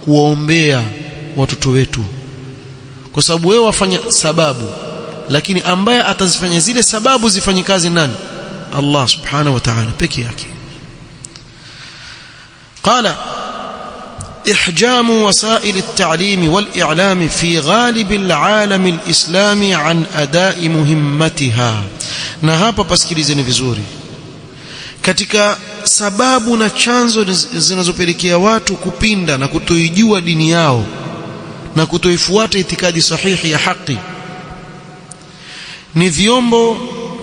kuwaombea watoto wetu, kwa sababu wewe wafanya sababu, lakini ambaye atazifanya zile sababu zifanye kazi nani? Allah subhanahu wa ta'ala peke yake. Qala إحجام وسائل التعليم والإعلام في غالب العالم الإسلامي عن أداء مهمتها. Na hapa pasikilizeni vizuri, katika sababu na chanzo zinazopelekea watu kupinda na kutoijua dini yao na kutoifuata itikadi sahihi ya haki ni vyombo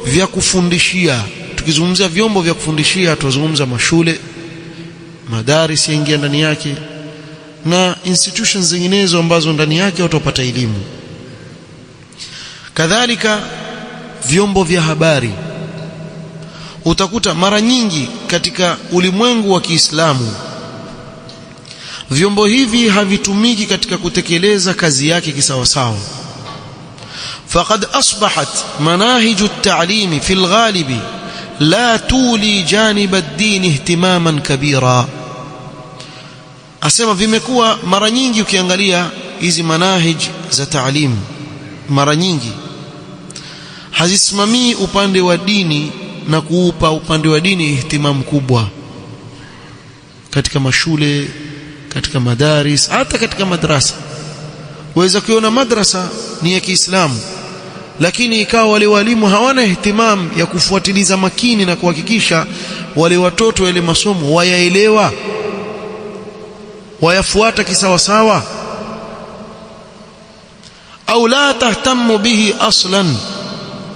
vya kufundishia. Tukizungumzia vyombo vya kufundishia tunazungumza mashule, madaris yaingia ndani yake, na institutions zinginezo ambazo ndani yake watu wapata elimu. Kadhalika vyombo vya habari, utakuta mara nyingi katika ulimwengu wa Kiislamu vyombo hivi havitumiki katika kutekeleza kazi yake kisawasawa. فقد أصبحت مناهج التعليم في الغالب لا تولي جانب الدين اهتماما كبيرا. Asema vimekuwa mara nyingi ukiangalia hizi manahij za taalimu, mara nyingi hazisimamii upande wa dini na kuupa upande wa dini ihtimamu kubwa katika mashule, katika madaris, hata katika madrasa. Waweza kuona madrasa ni ya Kiislamu, lakini ikawa wale walimu hawana ihtimamu ya kufuatiliza makini na kuhakikisha wale watoto wale masomo wayaelewa, wayafuata kisawasawa, au la tahtamu bihi aslan.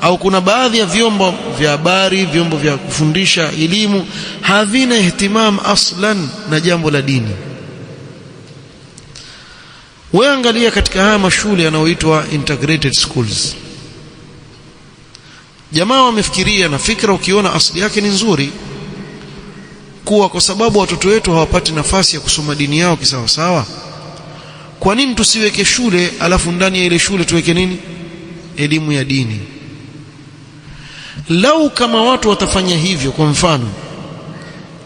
Au kuna baadhi ya vyombo vya habari, vyombo vya kufundisha elimu havina ihtimam aslan na jambo la dini. Wewe angalia katika haya mashule yanayoitwa integrated schools, jamaa wamefikiria, na fikra ukiona asili yake ni nzuri, kuwa kwa sababu watoto wetu hawapati nafasi ya kusoma dini yao kisawa sawa, kwa nini tusiweke shule alafu ndani ya ile shule tuweke nini? Elimu ya dini. Lau kama watu watafanya hivyo kwa mfano,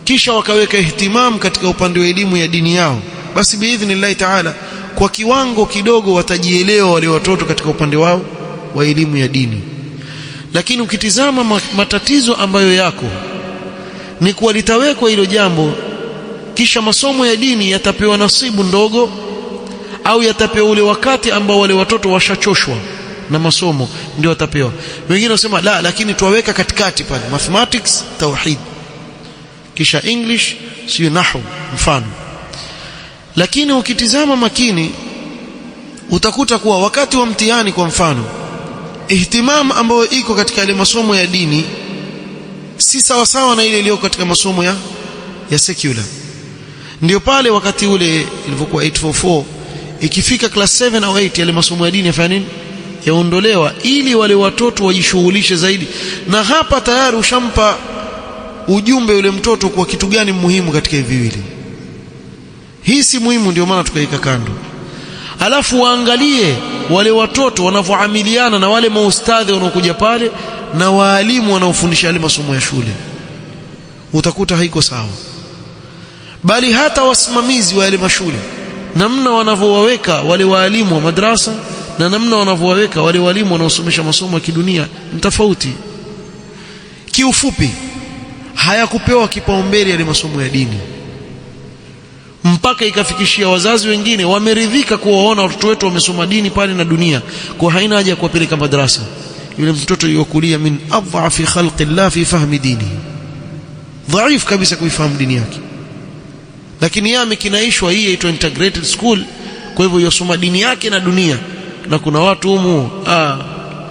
kisha wakaweka ihtimam katika upande wa elimu ya dini yao, basi biidhnillahi taala kwa kiwango kidogo watajielewa wale watoto katika upande wao wa elimu ya dini. Lakini ukitizama matatizo ambayo yako ni kuwa litawekwa hilo jambo, kisha masomo ya dini yatapewa nasibu ndogo, au yatapewa ule wakati ambao wale watoto washachoshwa na masomo ndio watapewa. Wengine wasema la, lakini tuwaweka katikati pale, mathematics, tauhid, kisha English, sio nahwu mfano. Lakini ukitizama makini utakuta kuwa wakati wa mtihani kwa mfano, ihtimam ambayo iko katika ile masomo ya dini si sawa sawa na ile iliyo katika masomo ya secular. Ndio pale wakati ule ilivyokuwa 844, ikifika class 7 au 8 yale masomo ya dini yafanya nini? Yaondolewa, ili wale watoto wajishughulishe zaidi. Na hapa tayari ushampa ujumbe yule mtoto kwa kitu gani muhimu katika hivi viwili. Hii si muhimu, ndio maana tukaika kando. Alafu waangalie wale watoto wanavyoamiliana na wale maustadhi wanaokuja pale na waalimu wanaofundisha yale masomo ya shule, utakuta haiko sawa. Bali hata wasimamizi wa yale mashule, namna wanavyowaweka wale waalimu wa madrasa na namna wanavyowaweka wale walimu wanaosomesha masomo ya kidunia ni tofauti. Kiufupi, hayakupewa kipaumbele yale masomo ya dini, mpaka ikafikishia wazazi wengine wameridhika kuwaona watoto wetu wamesoma dini pale na dunia, kwa haina haja ya kuwapeleka madrasa. Yule mtoto yukulia min adhafi khalqi Allah fi fahmi dini, dhaif kabisa kuifahamu dini yake, lakini yeye amekinaishwa hii inaitwa integrated school. Kwa hivyo yosoma dini yake na dunia. Na kuna watu humu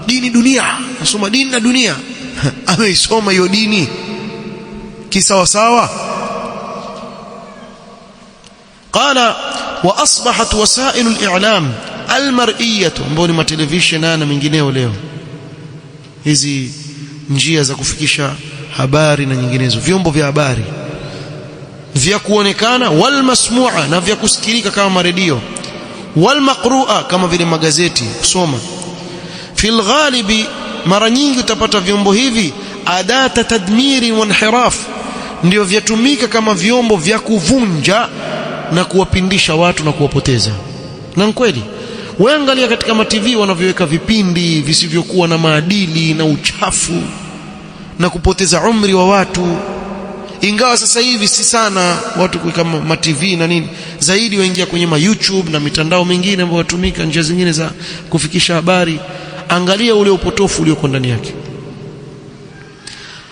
dini dunia, nasoma dini na dunia. Ameisoma hiyo dini kisawa sawa? Qala wa asbahat wasailu al-i'lam al-mar'iyyah, ambao ni matelevision na mengineo leo, hizi njia za kufikisha habari na nyinginezo, vyombo vya habari vya kuonekana, wal masmu'a, na vya kusikilika kama redio, wal maqru'a, kama vile magazeti kusoma. Fil ghalibi, mara nyingi utapata vyombo hivi adata tadmiri wa inhiraf, ndio vyatumika kama vyombo vya kuvunja na kuwapindisha watu na kuwapoteza. Na kweli wewe angalia katika ma-TV wanavyoweka vipindi visivyokuwa na maadili na uchafu na kupoteza umri wa watu. Ingawa sasa hivi si sana watu kuweka ma-TV na nini, zaidi waingia kwenye YouTube na mitandao mingine ambayo watumika njia zingine za kufikisha habari. Angalia ule upotofu ulioko ndani yake.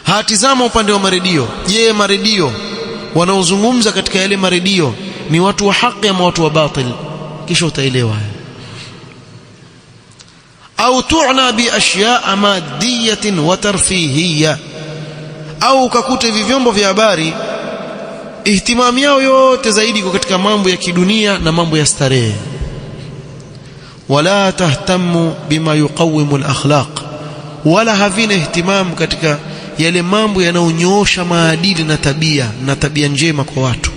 Hatizama upande wa maredio. Je, maredio wanaozungumza katika yale maredio ni watu wa haki ama watu wa batil? Kisha utaelewa. Au tu'na bi ashya'a maddiyatin wa tarfihiyya, au ukakuta hivi vyombo vya habari ihtimami yao yote zaidi kwa katika mambo ya kidunia na mambo ya starehe. Wala tahtamu bima yuqawimu al-akhlaq, wala havina ihtimam katika yale mambo yanayonyoosha maadili na tabia njema kwa watu.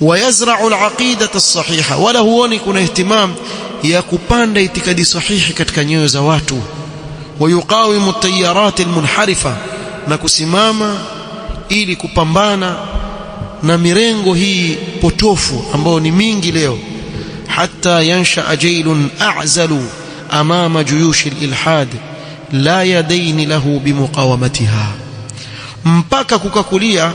Wayazra'u al-aqidata as-sahiha, wala huoni kuna ihtimam ya kupanda itikadi sahihi katika nyoyo za watu. Wayuqawimu at-tayarat al-munharifa, na kusimama ili kupambana na mirengo hii potofu ambayo ni mingi leo. Hatta yansha jailun a'zalu amama juyush al-ilhad la yadaini lahu bimuqawamatiha, mpaka kukakulia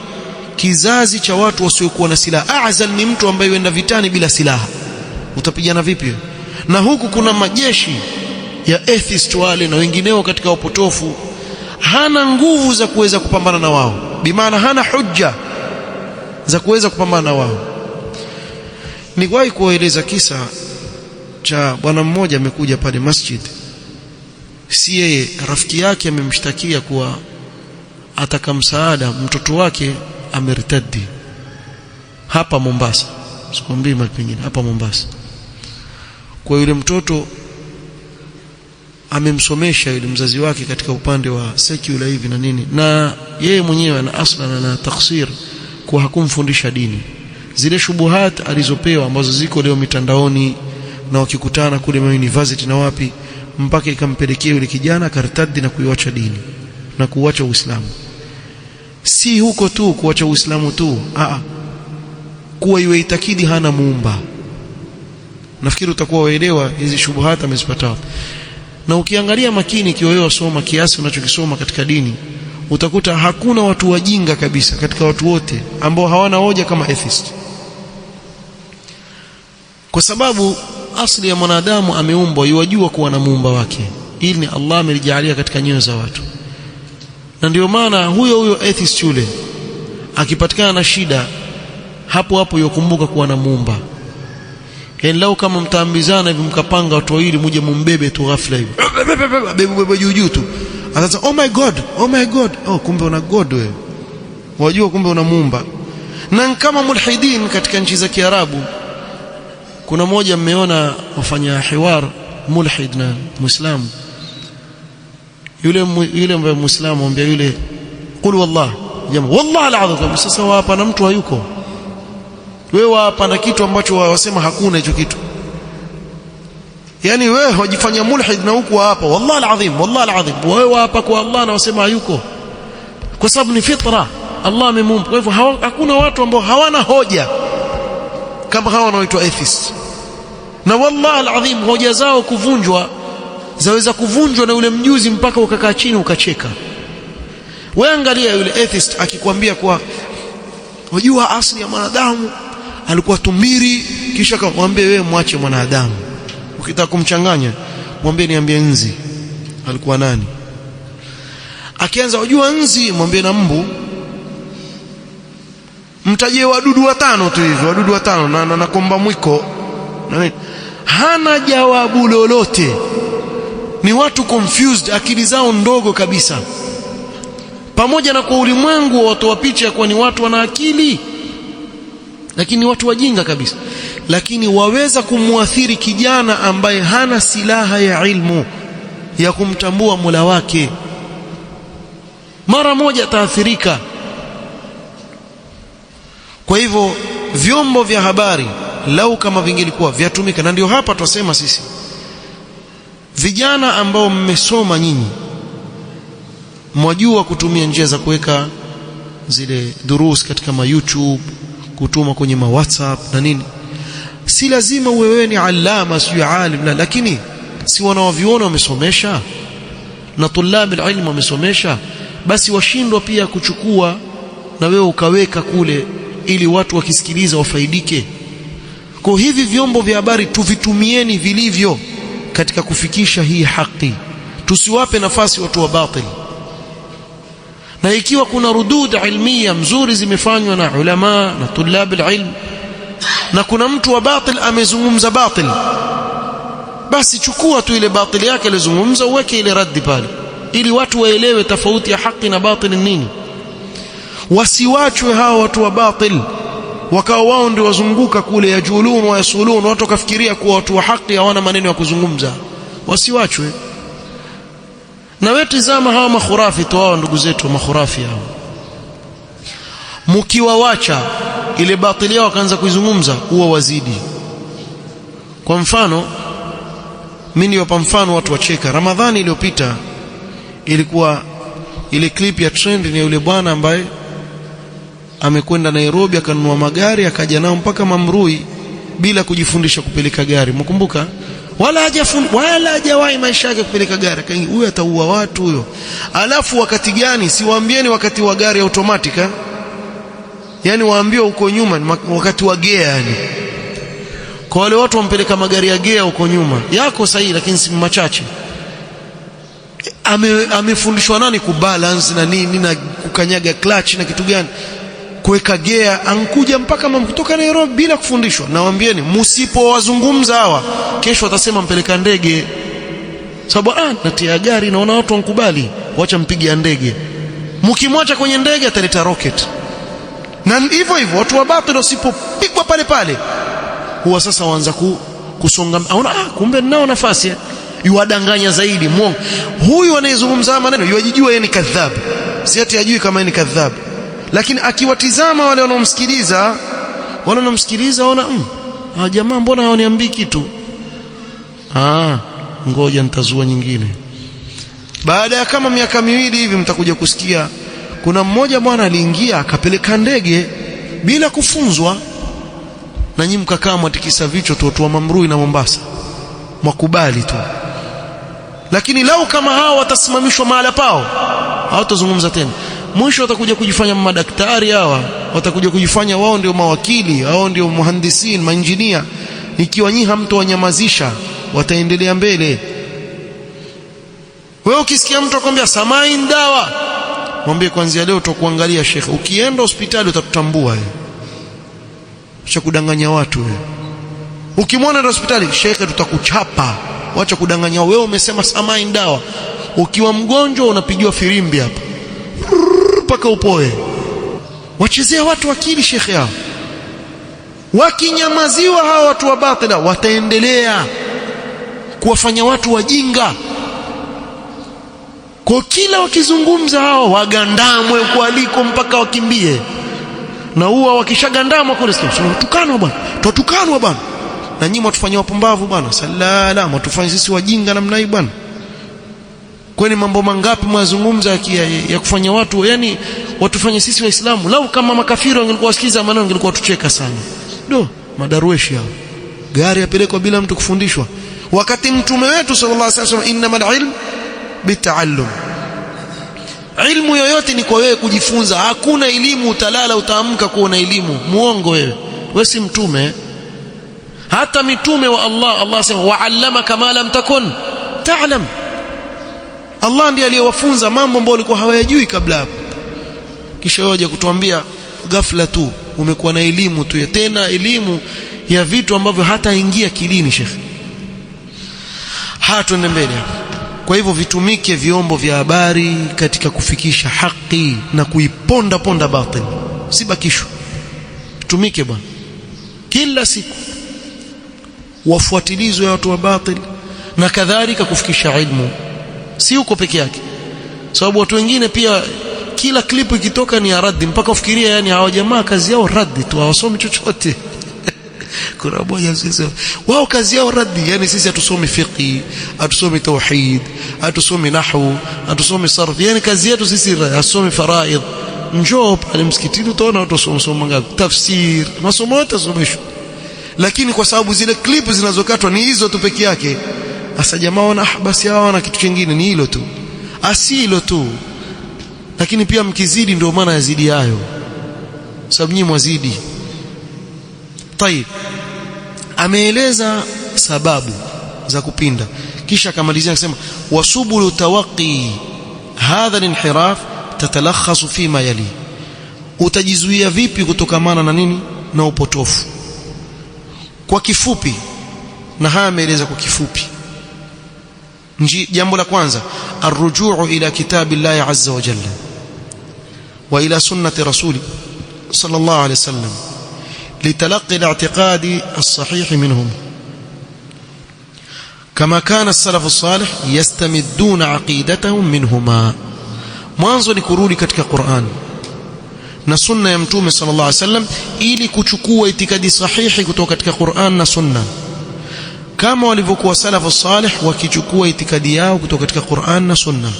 kizazi cha watu wasiokuwa na silaha. A'zal ni mtu ambaye yuenda vitani bila silaha, utapigana vipi? Na huku kuna majeshi ya atheist wale na wengineo katika upotofu, hana nguvu za kuweza kupambana na wao, bimaana hana hujja za kuweza kupambana na wao. Niliwahi kueleza kisa cha bwana mmoja amekuja pale masjid, si yeye, rafiki yake amemshtakia kuwa ataka msaada, mtoto wake amertadi hapa Mombasa, sikwambii mahali pengine, hapa Mombasa. Kwa yule mtoto amemsomesha yule mzazi wake katika upande wa secular hivi na nini, na yeye mwenyewe ana aslan na taksir kwa hakumfundisha dini. Zile shubuhat alizopewa ambazo ziko leo mitandaoni na wakikutana kule university na wapi, mpaka ikampelekea yule kijana kartadi na kuiacha dini na kuacha Uislamu. Si huko tu kuacha Uislamu tu, kuwa iwe itakidi hana muumba. Nafikiri utakuwa waelewa hizi shubuhat amezipata. Na ukiangalia makini ikiwa wewe wasoma kiasi unachokisoma katika dini, utakuta hakuna watu wajinga kabisa katika watu wote ambao hawana hoja kama atheist. Kwa sababu asili ya mwanadamu ameumbwa yajua kuwa na muumba wake. Hili ni Allah amelijalia katika nyoyo za watu. Na ndio maana huyo atheist yule akipatikana na shida, hapo hapo yokumbuka kuwa na muumba. Yaani lau kama mtaambizana hivi mkapanga watu wawili muje mumbebe tu ghafla hivi, bebe juu tu, ataanza oh my god, kumbe una god wewe, wajua kumbe una muumba. Na kama mulhidin katika nchi za Kiarabu, kuna moja mmeona wafanya hiwar mulhid na muislamu, yule muislamu anambia yule qul wallah, jamaa wallahi alazim, sasa hapa na mtu hayuko, wewe hapa na kitu ambacho wasema hakuna hicho kitu. Yani wewe hujifanya mulhid na huko hapa wallahi alazim, wewe hapa kwa Allah na wasema hayuko, kwa sababu ni fitra Allah amemuumba. Kwa hivyo hakuna watu ambao hawana hoja kama hawa wanaoitwa atheist. Na wallahi alazim hoja zao kuvunjwa, zaweza kuvunjwa na yule mjuzi mpaka ukakaa chini ukacheka. Wewe angalia yule atheist akikwambia kwa wajua asili ya mwanadamu alikuwa tumbiri, kisha akamwambia wewe mwache mwanadamu. Ukitaka kumchanganya mwambie niambie nzi alikuwa nani. Akianza wajua nzi, mwambie na mbu. Mtajie wadudu watano tu hivyo, wadudu watano na komba mwiko. Hana jawabu lolote. Ni watu confused, akili zao ndogo kabisa. Pamoja na kwa ulimwengu watoa picha kwa ni watu wana akili, lakini watu wajinga kabisa. Lakini waweza kumuathiri kijana ambaye hana silaha ya ilmu ya kumtambua Mola wake, mara moja taathirika. Kwa hivyo vyombo vya habari lau kama vingelikuwa vyatumika, na ndio hapa twasema sisi vijana ambao mmesoma nyinyi mwajua kutumia njia za kuweka zile durus katika YouTube, kutuma kwenye WhatsApp na nini. Si lazima wewe ni alama sio alim, lakini si wanaoviona wamesomesha na tulabi ilmu wamesomesha, basi washindwa pia kuchukua na wewe ukaweka kule ili watu wakisikiliza wafaidike. Kwa hivi vyombo vya habari tuvitumieni vilivyo katika kufikisha hii haki, tusiwape nafasi watu wa batili. Na ikiwa kuna rudud ilmiya mzuri zimefanywa na ulama na tulabi ilmu, na kuna mtu wa batil amezungumza batil, basi chukua tu ile batili yake alizungumza, uweke ile raddi pale ili watu waelewe tofauti ya haki na batil ni nini. Wasiwachwe hao watu wa batil wakawa wao ndio wazunguka kule yajulun wa yasulun, watu kafikiria kuwa watu wa haki hawana maneno ya kuzungumza. Wasiwachwe. Na wewe tazama hawa makhurafi tu, hao ndugu zetu makhurafi hao, mkiwawacha ile batili yao wakaanza kuizungumza, huwa wazidi. Kwa mfano mimi niwapa mfano watu wacheka. Ramadhani iliyopita ilikuwa ile clip ya trend ni yule bwana ambaye amekwenda Nairobi akanunua magari akaja nao mpaka Mamrui bila kujifundisha kupeleka gari. Mkumbuka? Wala hajawahi maisha yake kupeleka gari. Huyo ataua watu huyo. Alafu wakati gani? Siwaambieni wakati wa gari automatic, yani waambiwa huko nyuma wakati wa gear. Yani kwa wale watu wampeleka magari ya gear huko nyuma yako sahihi, lakini si machache. Amefundishwa nani kubalance na nini na kukanyaga clutch na kitu gani, kuweka gear, ankuja mpaka kutoka Nairobi bila kufundishwa. Nawaambieni msipowazungumza hawa, kesho watasema mpeleka ndege. Sababu natia gari naona watu wankubali, wacha mpigia ndege. Mkimwacha kwenye ndege ataleta rocket. Na hivyo hivyo watu wa batili wasipopigwa pale pale huwa sasa waanza kusonga, aona kumbe ninao nafasi, yuwadanganya zaidi muongo. Huyu anayezungumza maneno yajijua yeye ni kadhab, si ati ajui kama yeye ni kadhab, lakini akiwatizama wale wanaomsikiliza ona jamaa mbona hawaniambii kitu, ngoja nitazua nyingine. Baada ya kama miaka miwili hivi mtakuja kusikia kuna mmoja bwana aliingia akapeleka ndege bila kufunzwa, na nyinyi mkakaa mwatikisa vichwa tu, watu wa Mamrui na Mombasa mwakubali tu. Lakini lau kama hao watasimamishwa mahala pao, hawatazungumza tena. Mwisho watakuja kujifanya madaktari, hawa watakuja kujifanya wao ndio mawakili, hao ndio muhandisin, mainjinia. Ikiwa nyinyi hamtowanyamazisha wataendelea mbele. Wewe ukisikia mtu akwambia samain dawa, mwambie kuanzia leo tutakuangalia shekhe, ukienda hospitali utatutambua wewe. Acha kudanganya watu wewe. Ukimwona na hospitali shekhe tutakuchapa. Wacha kudanganya wewe, umesema samain dawa. Ukiwa mgonjwa unapigiwa firimbi hapa mpaka upoe. Wachezea watu akili shekhe hao. Wakinyamaziwa hawa watu wa batila wataendelea kuwafanya watu wajinga. Kwa kila wakizungumza hao wagandamwe kualiko mpaka wakimbie. Na huwa wakishagandamwa kule tukanwa bwana. Na nyinyi watufanyia wapumbavu bwana. Salala, watufanye sisi wajinga namna hii bwana. Kwani mambo mangapi mwazungumza ya kufanya watu, yani watufanye sisi waislamu? Lau kama makafiri wangelikuwa wasikiza maneno wangelikuwa tucheka sana. Madarweshi hao. Gari yapelekwa bila mtu kufundishwa. Wakati mtume wetu sallallahu alaihi wasallam, innamal ilm bitaallum. Ilmu yoyote ni kwa wewe kujifunza. Hakuna elimu utalala utaamka kuona elimu. Muongo wewe. Wewe si mtume. Hata mitume wa Allah asema wa'allamaka ma lam takun ta'lam. Allah ndiye aliyewafunza mambo ambayo walikuwa hawayajui kabla hapo. Kisha waje kutuambia ghafla tu umekuwa na elimu tu, tena elimu ya vitu ambavyo hata ingia kilini shekhi. Tuende mbele. Kwa hivyo vitumike vyombo vya habari katika kufikisha haki na kuiponda batil, sibakishwe. Tumike bwana kila siku, wafuatilizwe watu wa batil na kadhalika kufikisha ilmu. Si uko peke yake, sababu watu wengine pia kila klipu ikitoka ni raddi, mpaka ufikiria yani hawa jamaa kazi yao raddi tu, hawasomi chochote. Kuna moja sisi wao kazi yao raddi, yani sisi hatusomi fiqh, hatusomi tauhid, hatusomi nahwu, hatusomi sarf, yani kazi yetu sisi hatusomi faraid. Njoo pale msikitini utaona watu wasoma ngapi tafsir, masomo yote someshwa, lakini kwa sababu zile klipu zinazokatwa ni hizo tu peke yake, asa jamaa wana basi hawa wana kitu kingine, ni hilo tu, asilo tu. Lakini pia mkizidi ndio maana yazidi hayo, sababu nyinyi mwazidi. Tayeb, ameeleza sababu za kupinda, kisha akamalizia akisema wasubulu tawaqi hadha al-inhiraf tatalakhasu fima yali. Utajizuia vipi kutokamana na nini? Na upotofu. Kwa kifupi, na haya ameeleza kwa kifupi. Jambo la kwanza, arrujuu ila kitabillahi azza wa jalla wa ila sunnati rasuli sallallahu alayhi wasallam litalaqi al-i'tiqadi as-sahih minhum kama kana as-salaf as-salih yastamidduna aqidatahum minhuma. Mwanzo ni kurudi katika Qur'an na sunna ya mtume sallallahu alayhi wasallam ili kuchukua itikadi sahihi kutoka katika Qur'an na sunna, kama walivyokuwa salafu salih wakichukua itikadi yao kutoka katika Qur'an na sunna.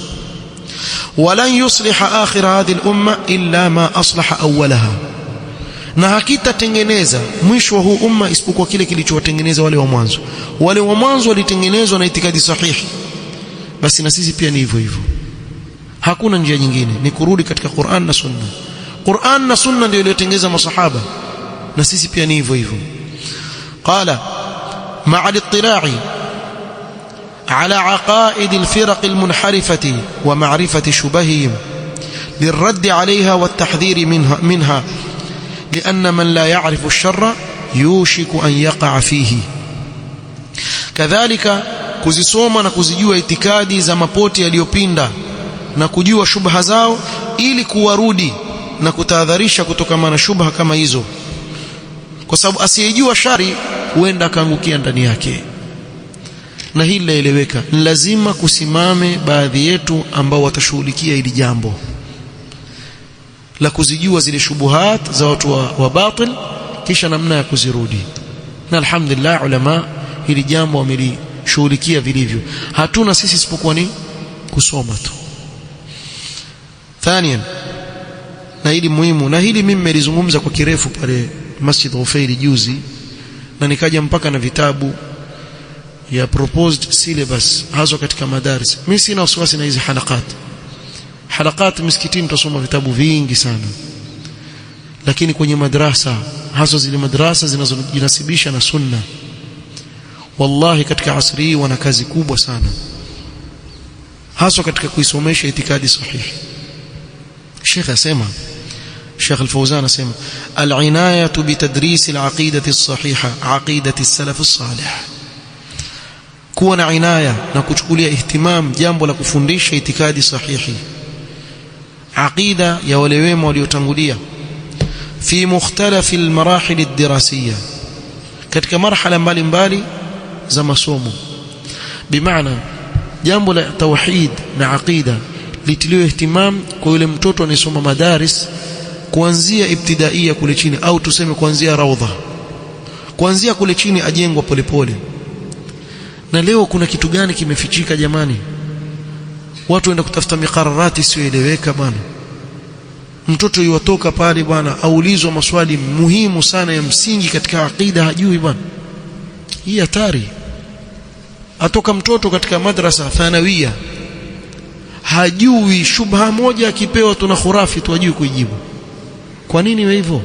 Walan yusliha akhir hadhihi al-umma illa ma aslaha awwalaha, na hakitatengeneza mwisho wa huu umma isipokuwa kile kilichowatengeneza wale wa mwanzo. Wale wa mwanzo walitengenezwa na itikadi sahihi, basi na sisi pia ni hivyo hivyo. Hakuna njia nyingine, ni kurudi katika Qur'an na sunna. Qur'an na sunna ndio iliyotengeneza masahaba, na sisi pia ni hivyo hivyo. Qala مع الاطلاع على عقائد الفرق المنحرفة ومعرفة شبههم للرد عليها والتحذير منها لأن من لا يعرف الشر يوشك أن يقع فيه. كذلك kuzisoma na kuzijua itikadi za mapoti yaliyopinda na kujua shubha zao ili kuwarudi na kutahadharisha kutokana na shubha kama hizo, kwa sababu asiyejua shari huenda akaangukia ndani yake. Na hili laeleweka, lazima kusimame baadhi yetu ambao watashughulikia hili jambo la kuzijua zile shubuhat za watu wa batil, kisha namna ya kuzirudi. Na alhamdulillah ulama hili jambo wamelishughulikia vilivyo. Hatuna sisi isipokuwa ni kusoma tu. Thaniyan, na hili muhimu, na hili mimi nilizungumza kwa kirefu pale Masjid Ghufairi juzi, na nikaja mpaka na vitabu ya proposed syllabus hasa katika madaris. Mimi sina wasiwasi na hizi halakat miskitini tusoma vitabu vingi sana, lakini kwenye madrasa, hasa zile madrasa zinazojinasibisha na sunna, wallahi katika asri hii wana kazi kubwa sana, hasa katika kuisomesha itikadi sahihi. Sheikh asema, Sheikh Al-Fawzan asema, al-inayatu bitadris al-aqidati as-sahiha, aqidati as-salaf as-salih. Kuwa na inaya na kuchukulia ihtimam jambo la kufundisha itikadi sahihi, aqida ya wale wema waliotangulia, fi mukhtalafi al-marahil ad-dirasiyya, katika marhala mbalimbali za masomo. Bimaana jambo la tauhid na aqida litiliwe ihtimam kwa yule mtoto anayesoma madaris, kuanzia ibtidaia kule chini, au tuseme kuanzia raudha, kuanzia kule chini ajengwa polepole. Na leo kuna kitu gani kimefichika jamani? Watu waenda kutafuta mikararati isiyoeleweka bwana. Mtoto yuwatoka pale bwana, aulizwa maswali muhimu sana ya msingi katika aqida, hajui bwana. Hii hatari. Atoka mtoto katika madrasa thanawia, hajui shubha moja, akipewa tuna khurafi tu hajui kuijibu. Kwa nini wewe hivyo?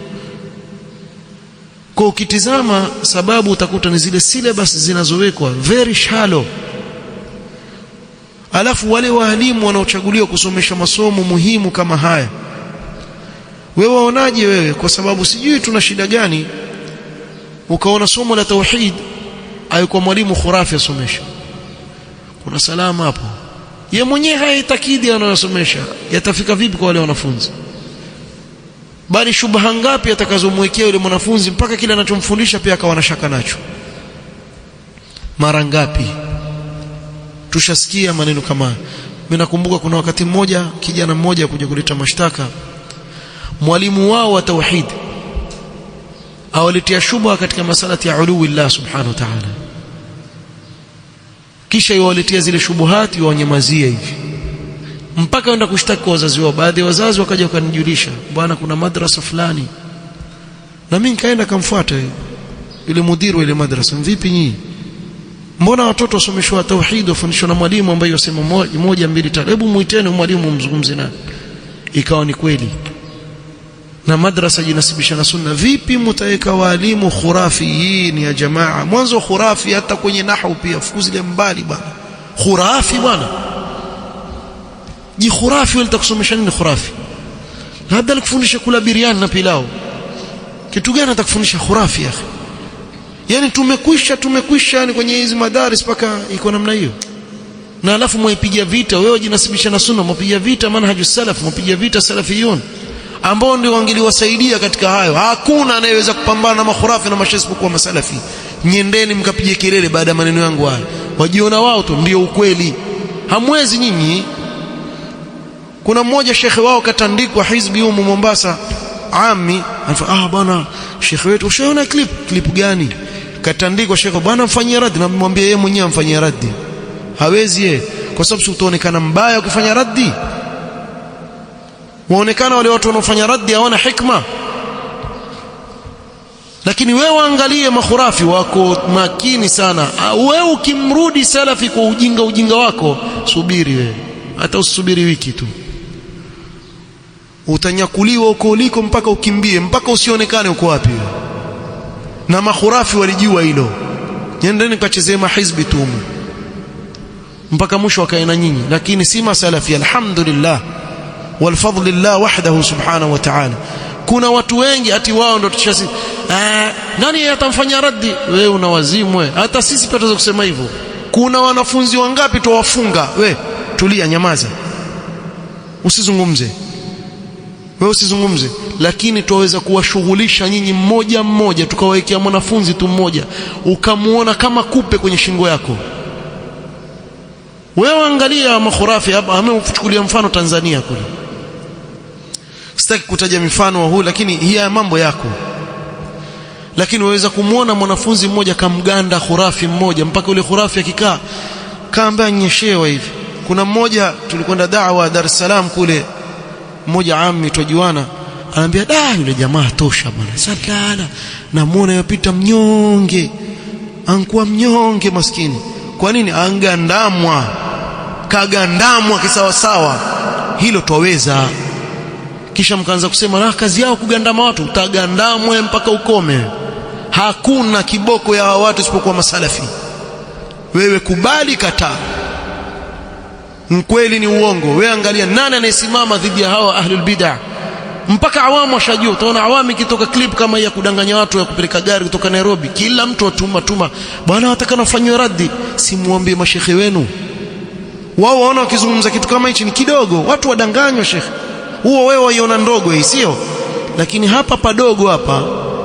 Kwa ukitizama sababu utakuta ni zile syllabus zinazowekwa very shallow. Alafu wale walimu wanaochaguliwa kusomesha masomo muhimu kama haya, wewe waonaje wewe? Kwa sababu sijui tuna shida gani, ukaona somo la tauhid ayuko mwalimu khurafi asomesha. Kuna salama hapo. Yeye mwenyewe haitakidi anayosomesha, yatafika vipi kwa wale wanafunzi? Bali shubha ngapi atakazomwekea yule mwanafunzi mpaka kile anachomfundisha pia akawa na shaka nacho. Mara ngapi tushasikia maneno kama. Mimi nakumbuka kuna wakati mmoja kijana mmoja kuja kuleta mashtaka, mwalimu wao wa tauhid awaletea shubha katika masalati ya uluwillah subhanahu wa ta'ala, kisha yawaletea zile shubuhati wanyamazie hivi mpaka wenda kushtaki kwa wazazi wao. Baadhi ya wazazi wakaja wakanijulisha, bwana kuna madrasa fulani, na mimi nikaenda kumfuata yule mudiri wa ile madrasa. Vipi nyinyi, mbona watoto wasomeshwa tauhid wafundishwa na mwalimu ambaye yasema moja mbili tatu, hebu muiteni mwalimu mzungumze naye? Ikawa ni kweli, na madrasa jinasibisha na sunna. Vipi mtaweka walimu khurafi? Hii ni ya jamaa. Mwanzo khurafi hata kwenye nahwu pia fukuzile mbali bwana, khurafi bwana. Ji khurafi wala takusomesha nini khurafi? Labda nikufundisha kula biriani na pilau. Kitu gani atakufundisha khurafi akhi? Yani tumekwisha yani kwenye hizi madaris paka iko namna hiyo. Na alafu mwipigia vita, wewe jinasibisha na sunna, mpigia vita manhaju salaf, mpigia vita salafiyun ambao ndio wangeliwasaidia katika hayo. Hakuna anayeweza kupambana na makhurafi na mashaikh kwa masalafi. Nyendeni mkapige kelele baada ya maneno yangu haya. Wajiona wao tu ndio ukweli. Hamwezi nyinyi. Kuna mmoja shekhe wao katandikwa hizbi huko Mombasa, ami anasema bwana shekhe wetu ushaona clip gani? Katandikwa shekhe, bwana mfanyie raddi. Na mwambie yeye mwenyewe amfanyie raddi. Hawezi yeye, kwa sababu si utaonekana mbaya ukifanya raddi. Waonekana wale watu wanaofanya raddi hawana hikma. Lakini wewe angalie makhurafi wako makini sana. Wewe ukimrudi salafi kwa ujinga wako, subiri wewe, hata usubiri wiki tu, utanyakuliwa uko uliko mpaka ukimbie, mpaka usionekane uko wapi. Na makhurafi walijua hilo. Nendeni kachezee mahizbi tu mpaka mwisho wakaena nyinyi, lakini si masalafi. Alhamdulillah walfadlillah wahdahu subhanahu wa ta'ala. Kuna watu wengi ati wao ndio tushasi nani atamfanya raddi? Wewe una wazimwe. Hata sisi pia tunaweza kusema hivyo. Kuna wanafunzi wangapi tuwafunga? We tulia, nyamaza, usizungumze. wewe usizungumze, lakini tuweza kuwashughulisha nyinyi mmoja mmoja, tukawawekea mwanafunzi tu mmoja ukamuona kama kupe kwenye shingo yako. Wewe angalia makhurafi hapa, ameuchukulia mfano Tanzania kule. Sitaki kutaja mifano wa huu, lakini hii mambo yako. Lakini waweza kumuona mwanafunzi mmoja kamganda khurafi mmoja, mpaka ule khurafi akikaa kaamba anyeshewa hivi. Kuna mmoja tulikwenda da'wa Dar es Salaam kule, mmoja ammi tujuana, anambia yule jamaa tosha bwana, sakala namuona yopita mnyonge, ankuwa mnyonge maskini. Kwa nini? Angandamwa, kagandamwa kisawa sawa. Hilo twaweza. Kisha mkaanza kusema kazi yao kugandama watu, utagandamwe mpaka ukome. Hakuna kiboko ya watu isipokuwa masalafi. Wewe kubali, kataa. Mkweli ni uongo. Wewe angalia nani anayesimama dhidi ya hawa ahlul bid'ah. Mpaka awamu washajua. Utaona awamu ikitoka clip kama ya kudanganya watu ya kupeleka gari kutoka Nairobi, kila mtu atuma bwana wataka nafanywe raddi. Simuambie mashekhe wenu. Wao waona wakizungumza kitu kama hichi ni kidogo, watu wadanganywa shekhe. Huo wewe waiona ndogo hii, sio? Lakini hapa padogo hapa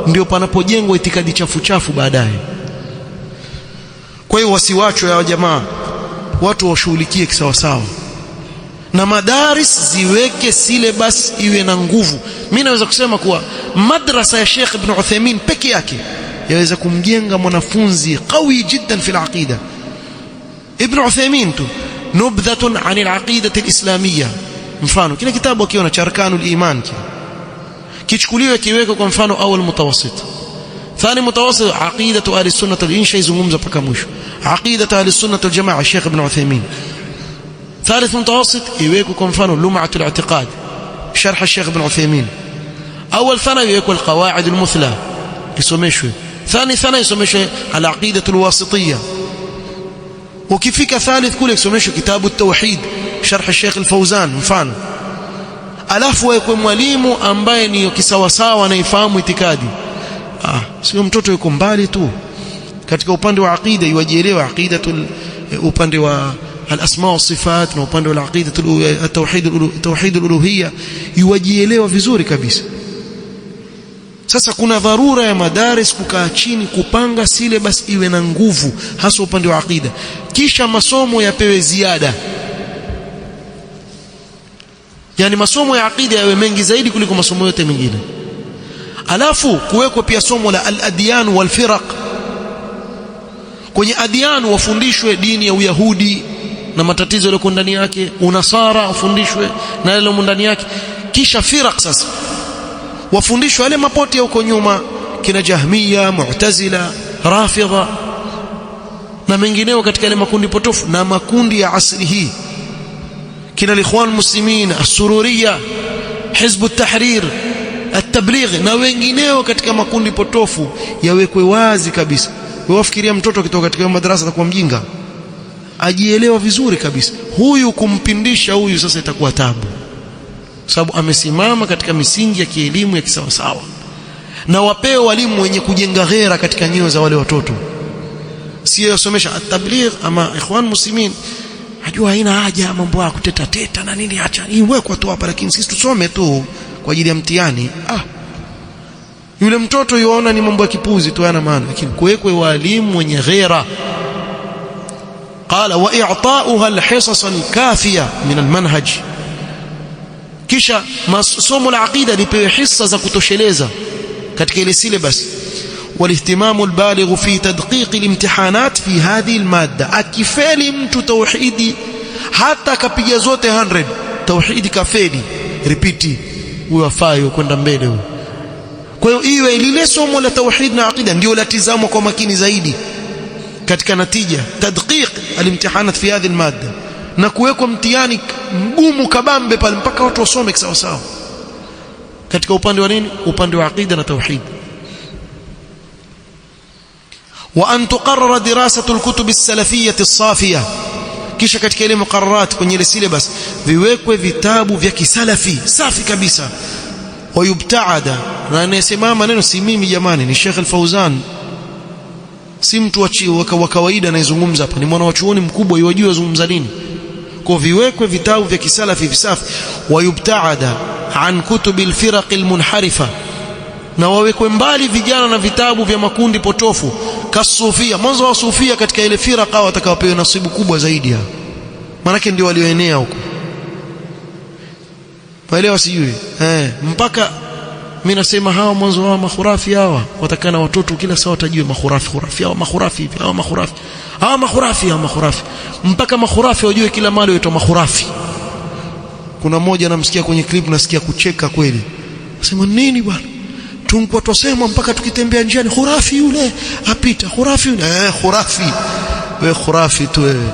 ndio panapojengwa itikadi chafu baadaye. Kwa hiyo wasiwachwe ya jamaa, watu washughulikie kisawa sawa, na madaris ziweke syllabus iwe na nguvu. Mimi naweza kusema kuwa madrasa ya Sheikh Ibn Uthaymeen peke yake yaweza kumjenga mwanafunzi qawi jiddan fil aqida. Ibn Uthaymeen tu nubdhatun an al-aqida al-islamiyya, mfano kile kitabu akiona cha arkanul iman kichukuliwe kiweke kwa mfano awal mutawassit, thani mutawassit aqidatu ahli sunnah al-insha izungumza paka mwisho, aqidatu ahli sunnah wal jamaa Sheikh Ibn Uthaymeen. ثالث متوسط يويكو كنفانو لمعة الاعتقاد شرح الشيخ ابن عثيمين. أول ثاني يويكو القواعد المثلى يسميشوه. ثاني يسميشوه العقيدة الواسطية. وكيفيك ثالث كله يسميشوه كتاب التوحيد شرح الشيخ الفوزان مفانو. alafu wekwe mwalimu ambaye ni kisawasawa na ifahamu itikadi. Sio mtoto yuko mbali tu katika upande wa aqida, yuwajielewa aqidatul upande wa الاسماء والصفات na upande wa aqida tauhid al-uluhiyya yuwajielewa vizuri kabisa. Sasa kuna dharura ya madaris kukaa chini kupanga syllabus iwe na nguvu, hasa upande wa aqida, kisha masomo yapewe ziada. Yani masomo ya aqida yawe mengi zaidi kuliko masomo yote mengine. Alafu kuwekwa pia somo la al-adyan wal firaq. Kwenye adyan wafundishwe dini ya Uyahudi na matatizo yaliyo ndani yake, unasara ufundishwe na yale ndani yake, kisha firaq sasa wafundishwe yale mapoti ya huko nyuma, kina Jahmiya, Mu'tazila, Rafidha na mengineo katika yale makundi potofu, na makundi ya asri hii kina al-Ikhwan Muslimin, as-Sururiyya, Hizb at-Tahrir, at-Tabligh na wengineo katika makundi potofu yawekwe wazi kabisa. Wewe wafikiria mtoto akitoka katika madrasa atakuwa mjinga? Ajielewa vizuri kabisa. Huyu kumpindisha huyu sasa itakuwa tabu, sababu amesimama katika misingi ya kielimu ya kisawasawa. Na wapewe walimu wenye kujenga ghera katika nyoyo za wale watoto, sio yasomesha at-tabligh ama Ikhwan Muslimin. Hajua haina haja mambo ya kuteta na nini, acha iwekwe tu hapa, lakini sisi tusome tu kwa ajili ya mtihani. Yule mtoto yuona ni mambo ya kipuzi tu, yana maana, lakini kuwekwe walimu wenye ghera. قال واعطاؤها الحصص الكافيه من المنهج. kisha masomo la aqida lipewe hissa za kutosheleza katika ile syllabus. والاهتمام البالغ في تدقيق الامتحانات في هذه الماده. akifeli mtu tauhidi hata kapiga zote 100 tauhidi kafeli, repeat, huyo afayo kwenda mbele huyo. Kwa hiyo iwe lile somo la tauhid na aqida ndio latizamwa kwa makini zaidi katika natija, tadqiq al-imtihanat fi hadhihi al-madda, na kuwekwa mtihani mgumu kabambe pale mpaka watu wasome sawa sawa katika upande wa nini, upande wa aqida na tauhid. Wa an tuqarrar dirasatu al-kutub as-salafiyyah as-safiyah. Kisha katika ile muqarrarat kwenye ile syllabus viwekwe vitabu vya kisalafi safi kabisa. Wa yubtaada, na anasema maneno si mimi jamani, ni Sheikh al-Fawzan, si mtu wa kawaida anayezungumza hapa, ni mwana wa chuoni mkubwa, yajua zungumza nini. Kwa viwekwe vitabu vya kisalafi visafi. Wa yubtaada an kutubil firaq almunharifa, na wawekwe mbali vijana na vitabu vya makundi potofu kasufia. Mwanzo wa sufia katika ile firqa watakaopewa nasibu kubwa zaidi, maana ndio walioenea huko, waelewa sijui mpaka mimi nasema hawa mwanzo wa makhurafi hawa watakana watoto kila saa watajue makhurafi hawa makhurafi hivi hawa makhurafi mpaka makhurafi wajue kila mali waitwa makhurafi. Kuna mmoja namsikia kwenye clip, nasikia kucheka kweli, nasema nini bwana, tulikuwa tusema mpaka tukitembea njiani khurafi yule apita, khurafi yule khurafi, wewe khurafi tu wewe,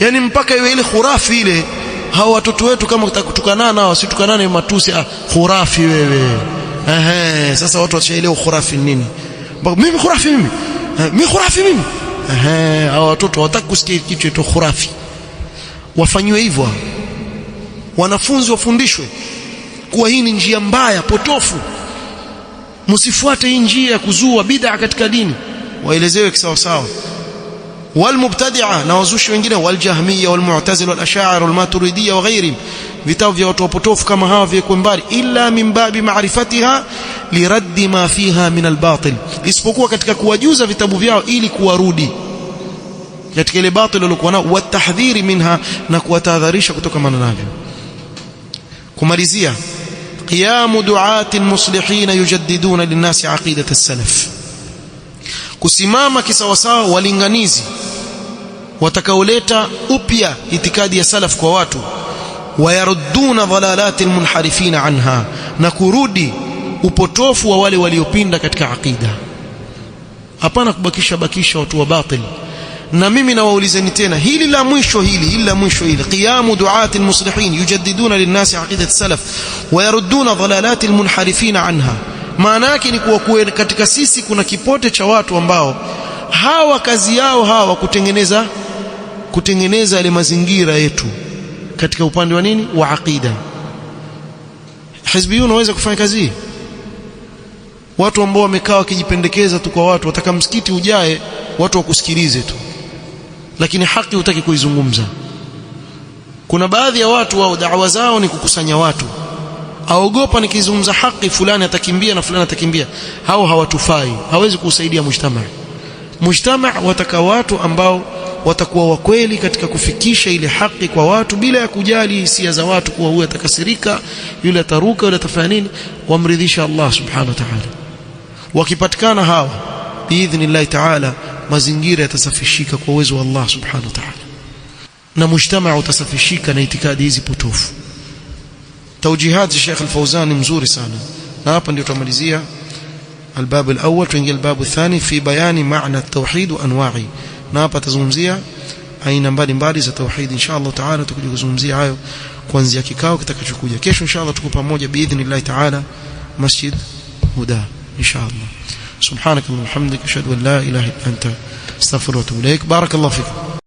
yani mpaka ile khurafi ile. Hao watoto wetu kama kutukana nao wasitukanane matusi, khurafi wewe. Sasa watu washaelewa khurafi nini. Mimi khurafi mimi khurafi mimi. Hao watoto hawataka kusikia kitu cha khurafi. Wafanywe hivyo. Wanafunzi wafundishwe kuwa hii ni njia mbaya potofu, msifuate hii njia ya kuzua bid'a katika dini, waelezewe kisawa sawa. والمبتدعه na wazushi wengine, waljahmiyya walmu'tazila walash'ari walmaturidiyya wa ghairihim, vitabu vya watu wapotofu kama hawa vikwe mbali, illa min babi ma'rifatiha liraddi ma fiha min albatil, isipokuwa katika kuwajuza vitabu vyao ili kuwarudi katika ile batil waliokuwa nao, watahdhiri minha, na kuwatahadharisha kutoka navyo. Kumalizia, qiyamu du'atin muslihin yujaddiduna linnasi aqidat as-salaf, kusimama kisawasawa walinganizi watakaoleta upya itikadi ya salaf kwa watu, wayarudduna dhalalati almunharifina anha, na kurudi upotofu wa wale waliopinda katika aqida. Hapana kubakisha watu wa batil. Na mimi nawaulizeni tena hili la mwisho hili qiyamu du'ati almuslihin yujaddiduna linnasi aqidat salaf wayarudduna dhalalati almunharifina anha, maana yake ni kuwa katika sisi kuna kipote cha watu ambao hawa kazi yao hawa kutengeneza yale mazingira yetu katika upande wa nini, wa aqida. Hizbiyun waweza kufanya kazi hii? Watu ambao wamekaa wakijipendekeza tu kwa watu, wataka msikiti ujae watu wakusikilize tu, lakini haki hutaki kuizungumza. Kuna baadhi ya watu wao da'wa zao ni kukusanya watu, aogopa nikizungumza haki fulani atakimbia na fulani atakimbia. Hao hawatufai, hawezi kusaidia mujtama. Wataka watu ambao watakuwa wakweli katika kufikisha ile haki kwa watu, bila ya kujali hisia za watu, kuwa huyu atakasirika, yule ataruka, yule atafanya nini, wamridhisha Allah subhanahu wa ta'ala. Wakipatikana hawa biidhnillah ta'ala, mazingira yatasafishika kwa uwezo wa Allah subhanahu wa ta'ala, na mujtama utasafishika na itikadi hizi potofu. توجيهات الشيخ الفوزان مزوري sana, na hapa ndio tumalizia الباب الاول, tuingie الباب الثاني في بيان معنى التوحيد وانواعه, na hapa tazungumzia aina mbalimbali za tauhid. Inshallah taala tutakuja kuzungumzia hayo kuanzia kikao kitakachokuja kesho. Inshallah tuko pamoja biidhnillah taala Masjid Huda inshallah. Subhanakallahumma wa bihamdika ashhadu an la ilaha illa anta astaghfiruka wa atubu ilaik. Barakallahu fikum.